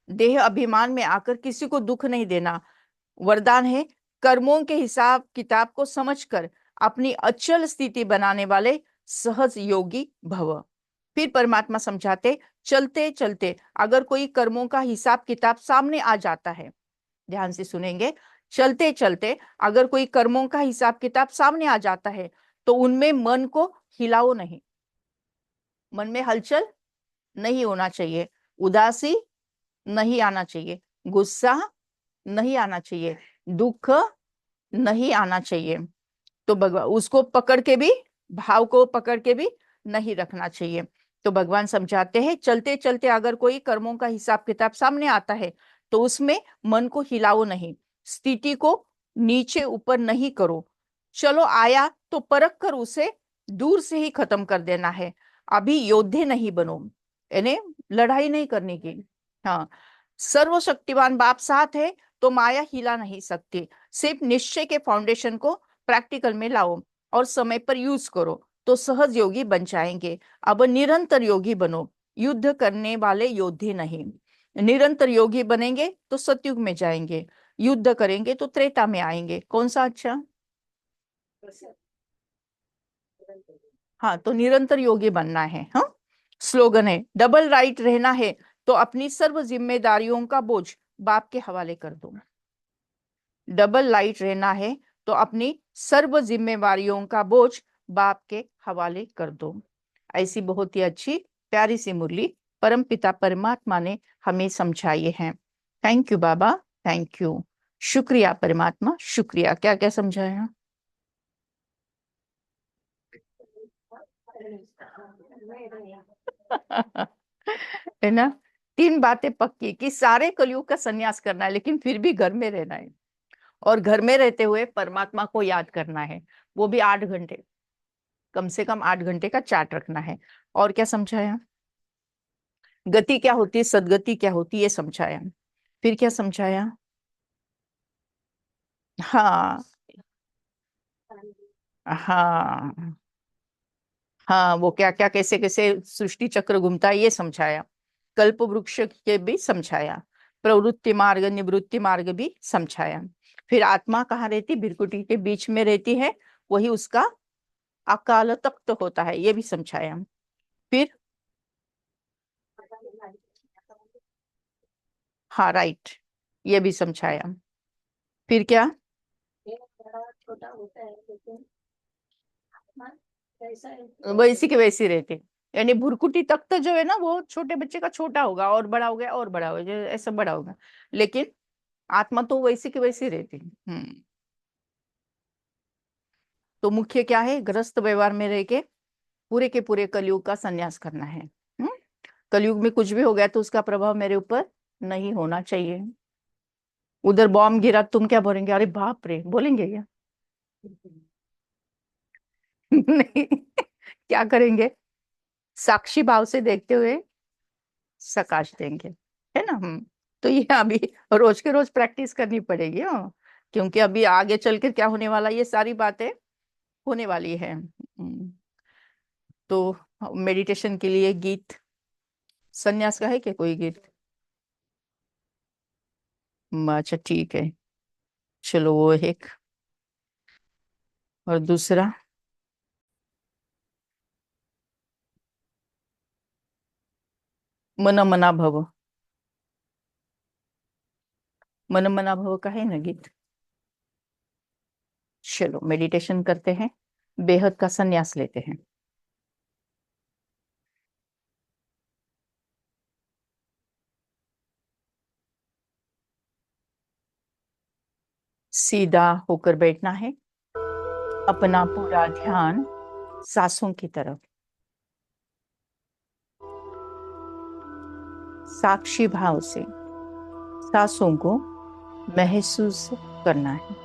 देह अभिमान में आकर किसी को दुख नहीं देना। वरदान है, कर्मों के हिसाब किताब को समझकर अपनी अचल स्थिति बनाने वाले सहज योगी भव। फिर परमात्मा समझाते, चलते चलते अगर कोई कर्मों का हिसाब किताब सामने आ जाता है, ध्यान से सुनेंगे, चलते चलते अगर कोई कर्मों का हिसाब किताब सामने आ जाता है तो उनमें मन को हिलाओ नहीं, मन में हलचल नहीं होना चाहिए, उदासी नहीं आना चाहिए, गुस्सा नहीं आना चाहिए, दुख नहीं आना चाहिए। तो भगवान उसको पकड़ के भी, भाव को पकड़ के भी नहीं रखना चाहिए। तो भगवान समझाते हैं, चलते चलते अगर कोई कर्मों का हिसाब किताब सामने आता है तो उसमें मन को हिलाओ नहीं, स्थिति को नीचे ऊपर नहीं करो। चलो आया तो परख कर उसे दूर से ही खत्म कर देना है। अभी योद्धे नहीं बनो, यानी लड़ाई नहीं करने की। हाँ, सर्वशक्तिमान बाप साथ है तो माया हिला नहीं सकती। सिर्फ निश्चय के फाउंडेशन को प्रैक्टिकल में लाओ और समय पर यूज करो तो सहज योगी बन जाएंगे। अब निरंतर योगी बनो, युद्ध करने वाले योद्धे नहीं। निरंतर योगी बनेंगे तो सतयुग में जाएंगे, युद्ध करेंगे तो त्रेता में आएंगे। कौन सा अच्छा? हाँ, तो निरंतर योगी बनना है। हाँ, स्लोगन है, डबल राइट रहना है तो अपनी सर्व जिम्मेदारियों का बोझ बाप के हवाले कर दो। डबल लाइट रहना है तो अपनी सर्व जिम्मेवारियों का बोझ बाप के हवाले कर दो। ऐसी बहुत ही अच्छी प्यारी सी मुरली परम पिता परमात्मा ने हमें समझाई है। Thank you Baba, thank you, शुक्रिया परमात्मा, शुक्रिया। क्या क्या समझाया? है ना, तीन बातें पक्की कि सारे कलयुग का संन्यास करना है लेकिन फिर भी घर में रहना है और घर में रहते हुए परमात्मा को याद करना है, वो भी 8 घंटे, कम से कम 8 घंटे का चार्ट रखना है। और क्या समझाया? गति क्या होती है, सदगति क्या होती है, ये समझाया। फिर क्या समझाया? हाँ हाँ हाँ, वो क्या क्या कैसे कैसे सृष्टि चक्र घूमता है ये समझाया। कल्प वृक्ष के भी समझाया, प्रवृत्ति मार्ग निवृत्ति मार्ग भी समझाया। फिर आत्मा कहाँ रहती? भृकुटी के बीच में रहती है, वही उसका अकाल तख्त होता है, ये भी समझाया। फिर हाँ राइट, ये भी समझाया। फिर क्या? वैसी के वैसी रहती, यानी भुरकुटी तख्त जो है ना वो छोटे बच्चे का छोटा होगा और बड़ा हो गया और बड़ा हो गया, ऐसा बड़ा होगा, लेकिन आत्मा तो वैसी की वैसी रहती। तो मुख्य क्या है? गृहस्थ व्यवहार में रह के पूरे के पूरे कलयुग का संन्यास करना है। कलयुग में कुछ भी हो गया तो उसका प्रभाव मेरे ऊपर नहीं होना चाहिए। उधर बॉम्ब गिरा, तुम क्या बोलेंगे? अरे बाप रे, बोलेंगे क्या? नहीं, क्या करेंगे? साक्षी भाव से देखते हुए सकाश देंगे, है ना। तो ये अभी रोज के रोज प्रैक्टिस करनी पड़ेगी। हाँ, क्योंकि अभी आगे चल कर क्या होने वाला, ये सारी बातें होने वाली है। तो मेडिटेशन के लिए गीत सन्यास का है क्या कोई गीत? अच्छा ठीक है, चलो वो एक। और दूसरा? मन मना भव, मन मना भव का है ना गीत। चलो मेडिटेशन करते हैं, बेहद का संन्यास लेते हैं। सीधा होकर बैठना है, अपना पूरा ध्यान सांसों की तरफ, साक्षी भाव से सांसों को महसूस करना है।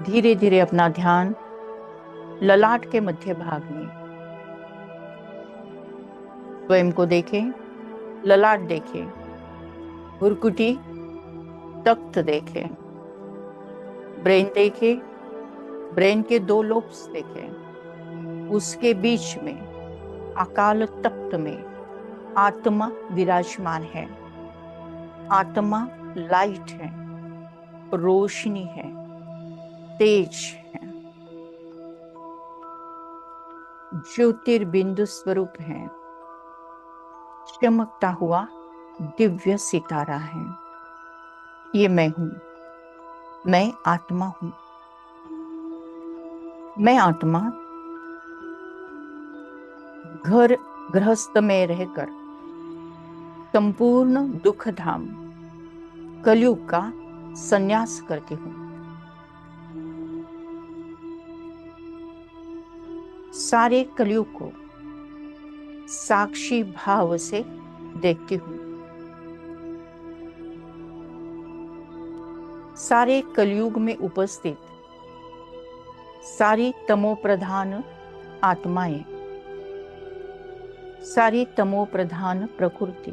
धीरे धीरे अपना ध्यान ललाट के मध्य भाग में, स्वयं को देखें, ललाट देखें, भुरकुटी, तख्त देखें, ब्रेन देखें, ब्रेन के 2 लोब्स देखें, उसके बीच में अकाल तख्त में आत्मा विराजमान है। आत्मा लाइट है, रोशनी है, तेज है, ज्योतिर्बिंदु स्वरूप है, चमकता हुआ दिव्य सितारा है। ये मैं हूं, मैं आत्मा हूं। मैं आत्मा घर गृहस्थ में रहकर संपूर्ण दुख धाम कलयुग का संन्यास करती हूं। सारे कलयुग को साक्षी भाव से देखती हूं। सारे कलयुग में उपस्थित सारी तमोप्रधान आत्माएं, सारी तमोप्रधान प्रकृति,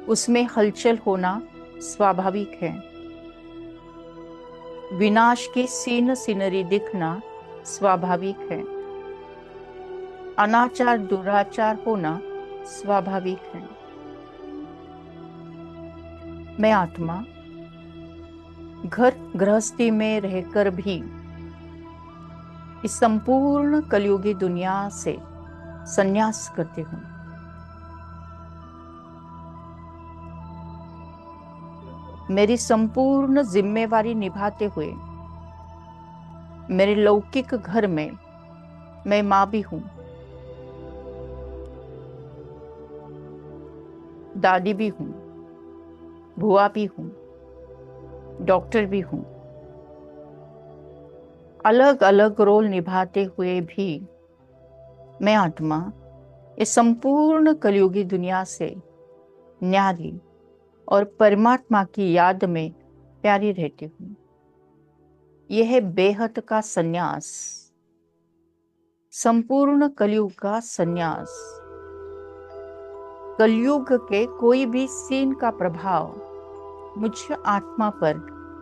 उसमें हलचल होना स्वाभाविक है। विनाश की सीन सीनरी दिखना स्वाभाविक है। अनाचार दुराचार होना स्वाभाविक है। मैं आत्मा घर गृहस्थी में रहकर भी इस संपूर्ण कलयुगी दुनिया से संन्यास करती हूं। मेरी संपूर्ण जिम्मेवारी निभाते हुए मेरे लौकिक घर में मैं मां भी हूं, दादी भी हूं, बुआ भी हूं, डॉक्टर भी हूं। अलग अलग रोल निभाते हुए भी मैं आत्मा इस संपूर्ण कलयुगी दुनिया से न्यारी और परमात्मा की याद में प्यारी रहती हूं। यह है बेहद का संन्यास, संपूर्ण कलयुग का संन्यास। कलयुग के कोई भी सीन का प्रभाव मुझ आत्मा पर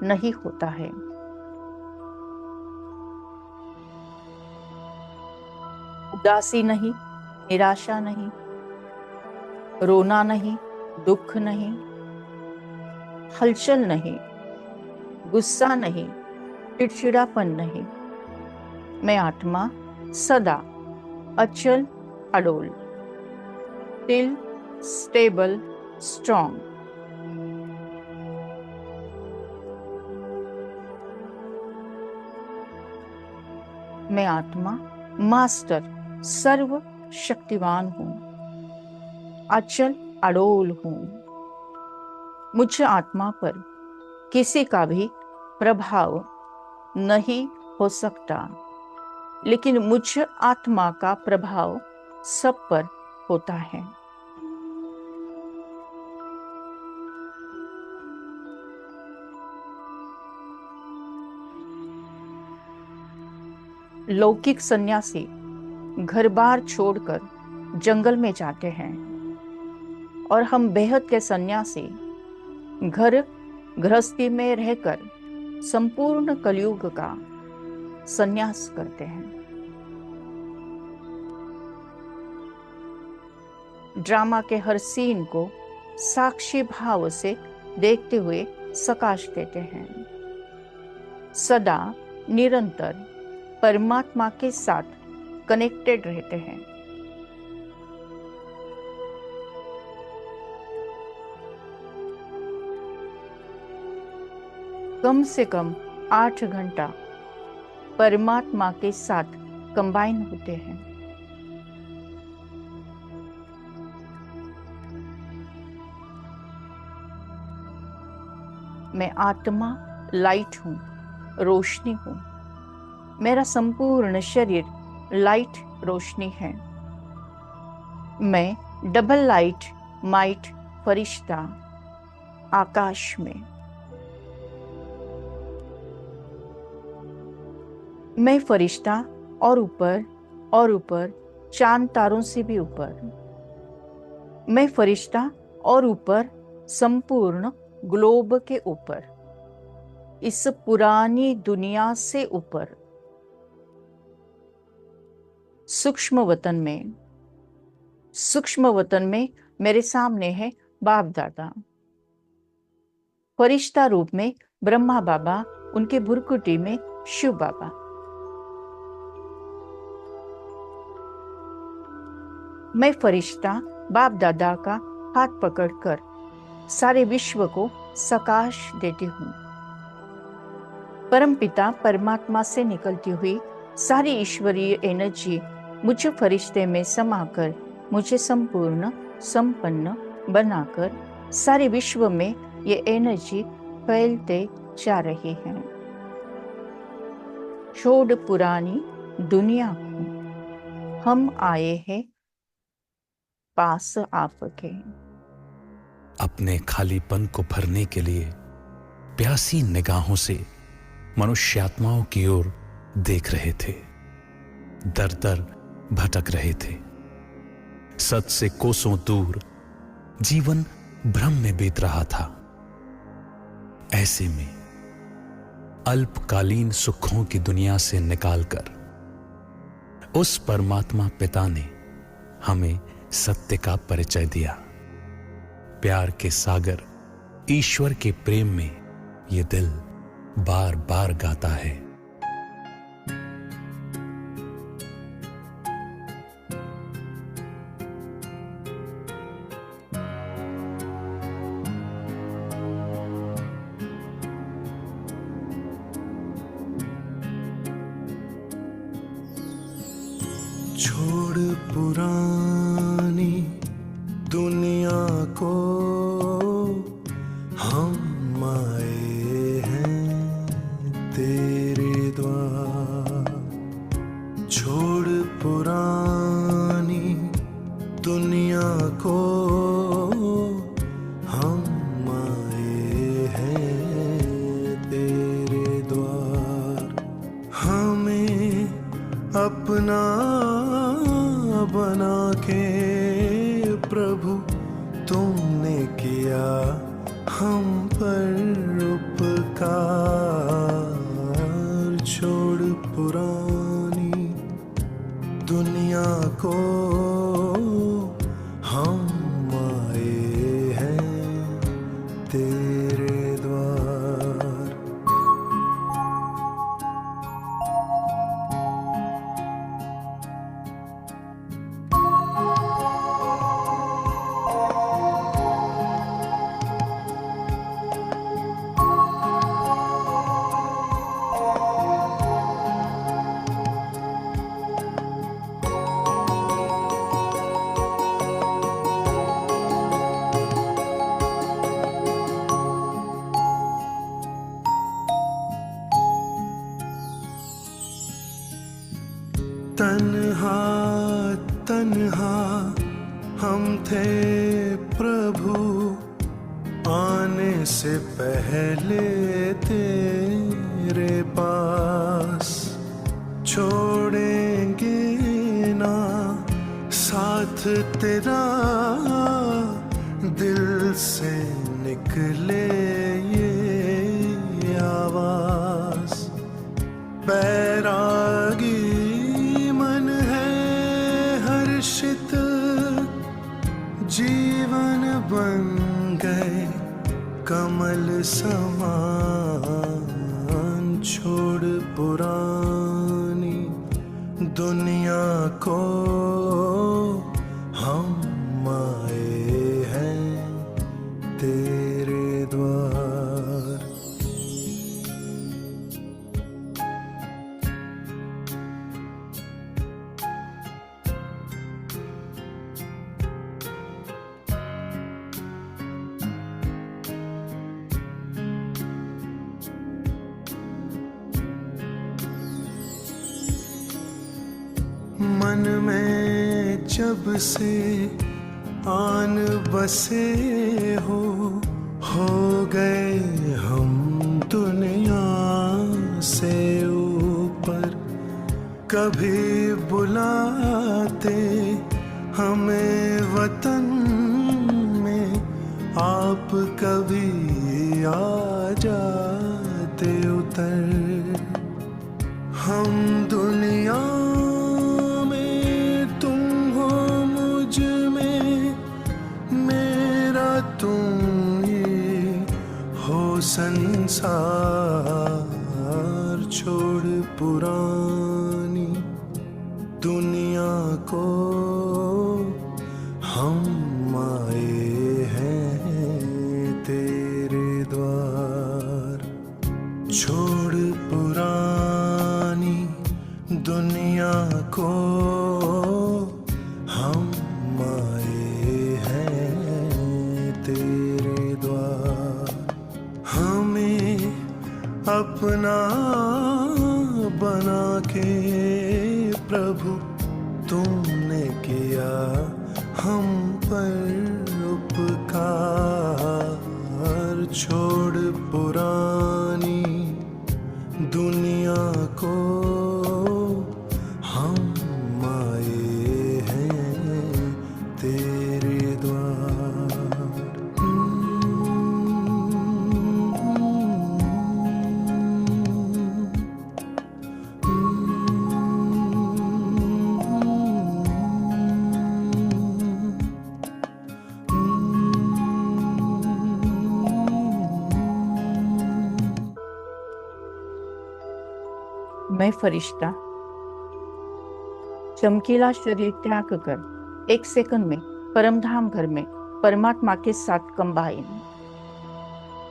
नहीं होता है। उदासी नहीं, निराशा नहीं, रोना नहीं, दुख नहीं, हलचल नहीं, गुस्सा नहीं, चिड़चिड़ापन नहीं। मैं आत्मा सदा अचल अडोल, स्टिल, स्टेबल, स्ट्रॉन्ग। मैं आत्मा मास्टर सर्व शक्तिवान हूं, अचल अडोल हूं। मुझ आत्मा पर किसी का भी प्रभाव नहीं हो सकता, लेकिन मुझ आत्मा का प्रभाव सब पर होता है। लौकिक सन्यासी घर बार छोड़कर जंगल में जाते हैं और हम बेहद के सन्यासी घर गृहस्थी में रहकर संपूर्ण कलयुग का संन्यास करते हैं। ड्रामा के हर सीन को साक्षी भाव से देखते हुए सकाश देते हैं। सदा निरंतर परमात्मा के साथ कनेक्टेड रहते हैं। कम से कम 8 घंटा परमात्मा के साथ कंबाइन होते हैं। मैं आत्मा लाइट हूं, रोशनी हूं। मेरा संपूर्ण शरीर लाइट रोशनी है। मैं डबल लाइट माइट फरिश्ता आकाश में। मैं फरिश्ता और ऊपर चांद तारों से भी ऊपर, मैं फरिश्ता और ऊपर संपूर्ण ग्लोब के ऊपर, इस पुरानी दुनिया से ऊपर, सूक्ष्म वतन में मेरे सामने है बाप दादा, फरिश्ता रूप में ब्रह्मा बाबा, उनके भुरकुटी में शिव बाबा। मैं फरिश्ता बाप दादा का हाथ पकड़कर सारे विश्व को सकाश देती हूँ। परमपिता परमात्मा से निकलती हुई सारी ईश्वरीय एनर्जी मुझ फरिश्ते में समाकर मुझे संपूर्ण संपन्न बनाकर सारे विश्व में ये एनर्जी फैलते जा रही है। छोड़ पुरानी दुनिया को, हम आए हैं पास आपके। अपने खालीपन को भरने के लिए प्यासी निगाहों से मनुष्यात्माओं की ओर देख रहे थे, दर दर भटक रहे थे। सत से कोसों दूर जीवन भ्रम में बीत रहा था। ऐसे में अल्पकालीन सुखों की दुनिया से निकालकर उस परमात्मा पिता ने हमें सत्य का परिचय दिया। प्यार के सागर ईश्वर के प्रेम में ये दिल बार बार गाता है। छोड़ पुरानी दुनिया को, हम आए हैं तेरे द्वार। छोड़ पुरानी दुनिया को, हम आए हैं तेरे द्वार। हमें अपना बना के प्रभु तुमने किया हम पर उपकार। छोड़ पुरानी दुनिया को, हम आए हैं तेरे द्वार। तन्हा तन्हा हम थे प्रभु, आने से पहले तेरे पास। छोड़ेंगे ना साथ तेरा, दिल से निकले ये आवाज। बैरागी जीवन बन गए कमल समान। छोड़ पुरानी दुनिया को, हम आए हैं तेरे द्वार। मन में जब से आन बसे हो गए हम दुनिया से ऊपर। कभी बुलाते आप कभी आ जाते उतर, हम दुनिया में तुम हो मुझ में, मेरा तुम ये हो संसार, छोड़ पुरानी दुनिया को हम आए हैं तेरे द्वार, छोड़ पुरानी दुनिया को हम आए हैं तेरे द्वार। हमें अपना बना के प्रभु तुमने किया हम पर उपकार, छोड़ पुरानी दुनिया को हम आए हैं तेरे द्वार। मैं फरिश्ता चमकीला शरीर त्याग कर एक सेकंड में परमधाम घर में परमात्मा के साथ कंबाइन,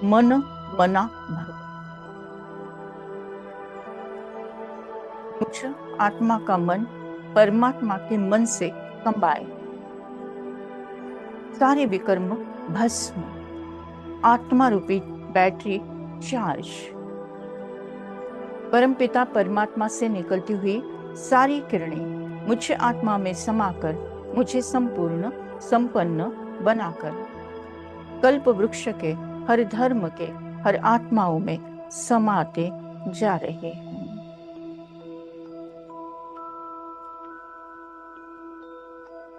मन मना भव। मुझ आत्मा का मन परमात्मा के मन से कंबाए, सारे विकर्म भस्म, आत्मा रूपी बैटरी चार्ज। परमपिता परमात्मा से निकलती हुई सारी किरणें मुझ आत्मा में समाकर मुझे संपूर्ण संपन्न बनाकर कल्प वृक्ष के हर धर्म के हर आत्माओं में समाते जा रहे हैं।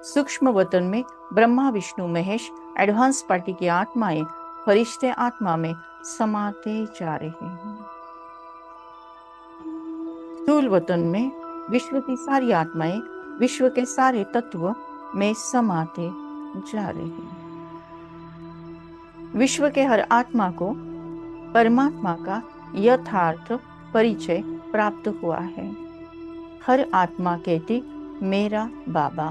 सूक्ष्म वतन में ब्रह्मा विष्णु महेश एडवांस पार्टी की आत्माएं फरिश्ते आत्मा में समाते जा रहे हैं। स्थूल वतन में विश्व की सारी आत्माएं विश्व के सारे तत्व में समाते जा रहे हैं। विश्व के हर आत्मा को परमात्मा का यथार्थ परिचय प्राप्त हुआ है। हर आत्मा कहती मेरा बाबा।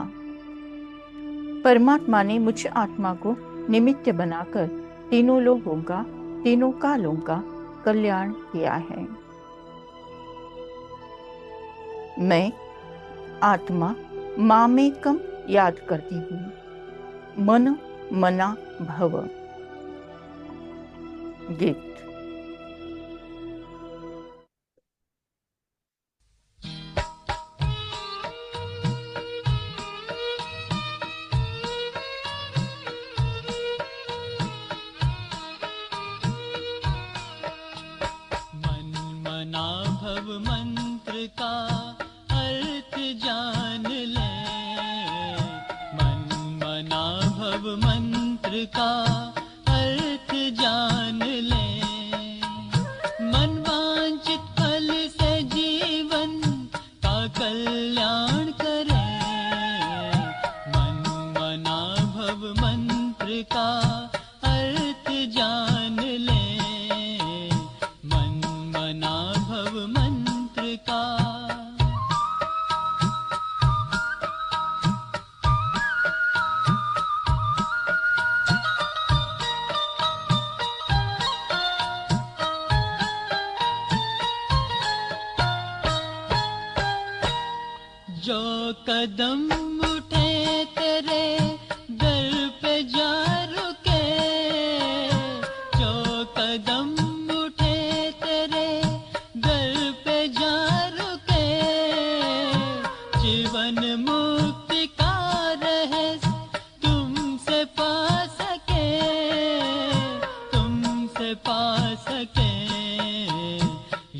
परमात्मा ने मुझ आत्मा को निमित्त बनाकर तीनों लोगों का तीनों कालों का कल्याण किया है। मैं आत्मा मामेकम याद करती हूँ, मन मना भव। गीत। मन मना भव मंत्र का अर्थ जान ले, मन मना भव मंत्र का अर्थ जान ले। मन वांछित फल से जीवन का कल्याण करे, मन मना भव मंत्र का अर्थ जान ले, मन मना भव मंत्र का। जो कदम उठे तेरे दर पे जा रुके, जो कदम उठे तेरे दर पे जा रुके। जीवन मुक्ति का रहस्य तुमसे पा सके, तुमसे पा सके।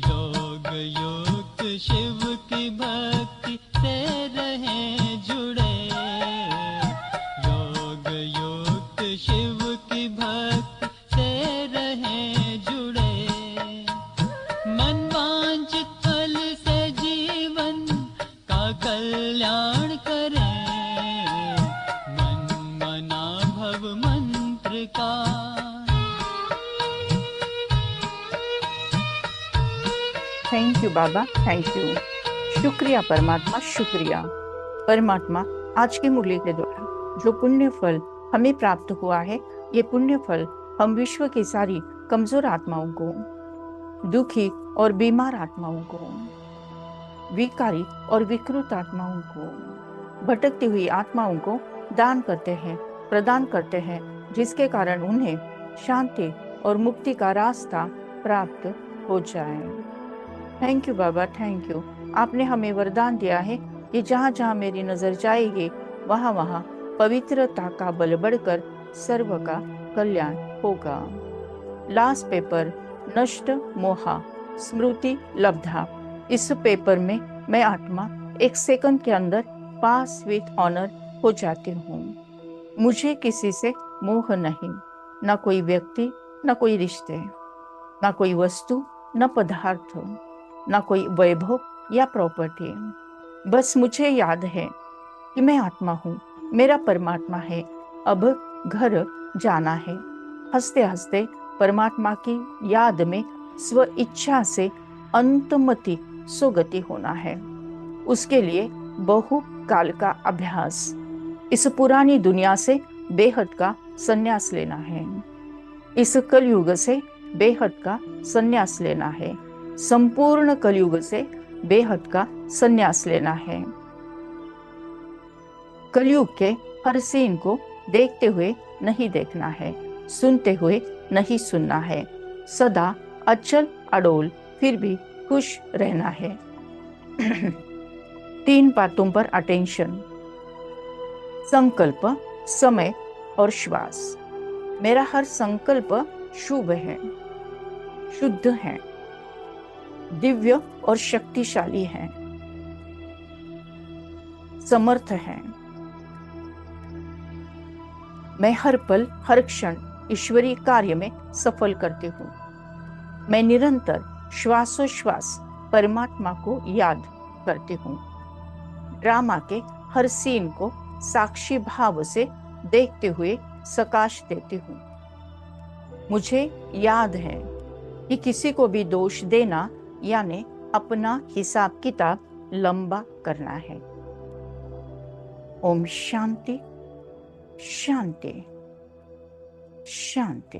योग युक्त शिव की भक्ति से रहे जुड़े, योग युक्त शिव की भक्ति रहे जुड़े, मनवांछित फल से जीवन का कल्याण करें, मन मना भव मंत्र का। Thank you Baba, thank you. शुक्रिया परमात्मा, शुक्रिया परमात्मा। आज की मुरली के द्वारा जो पुण्य फल हमें प्राप्त हुआ है, ये पुण्य फल हम विश्व की सारी कमजोर आत्माओं को, दुखी और बीमार आत्माओं को, विकारी और विकृत आत्माओं को, भटकती हुई आत्माओं को दान करते हैं, प्रदान करते हैं, जिसके कारण उन्हें शांति और मुक्ति का रास्ता प्राप्त हो जाए। Thank you Baba, thank you. आपने हमें वरदान दिया है कि जहाँ जहाँ मेरी नजर जाएगी वहाँ वहाँ पवित्रता का बल बढ़कर सर्व का कल्याण होगा। लास्ट पेपर, नष्ट मोहा स्मृति लब्धा। इस पेपर में मैं आत्मा 1 सेकंड के अंदर पास विथ ऑनर हो जाती हूँ। मुझे किसी से मोह नहीं, न कोई व्यक्ति, न कोई रिश्ते, न कोई वस्तु, न पदार्थ, न कोई वैभव या प्रॉपर्टी। बस मुझे याद है कि मैं आत्मा हूँ, मेरा परमात्मा है, अब घर जाना है। हंसते हंसते परमात्मा की याद में स्व इच्छा से अंतमति सुगति होना है। उसके लिए बहु काल का अभ्यास, इस पुरानी दुनिया से बेहद का संन्यास लेना है, इस कलयुग से बेहद का संन्यास लेना है, संपूर्ण कलयुग से बेहद का संन्यास लेना है। कलयुग के हर सीन को देखते हुए नहीं देखना है, सुनते हुए नहीं सुनना है, सदा अचल अडोल फिर भी खुश रहना है। 3 बातों पर अटेंशन, संकल्प, समय और श्वास। मेरा हर संकल्प शुभ है, शुद्ध है, दिव्य और शक्तिशाली है, समर्थ है। मैं हर पल हर क्षण ईश्वरीय कार्य में सफल करती हूँ। मैं निरंतर श्वासोश्वास परमात्मा को याद करती हूँ। ड्रामा के हर सीन को साक्षी भाव से देखते हुए सकाश देती हूँ। मुझे याद है कि किसी को भी दोष देना यानी अपना हिसाब किताब लंबा करना है। ओम शांति शांति शांति।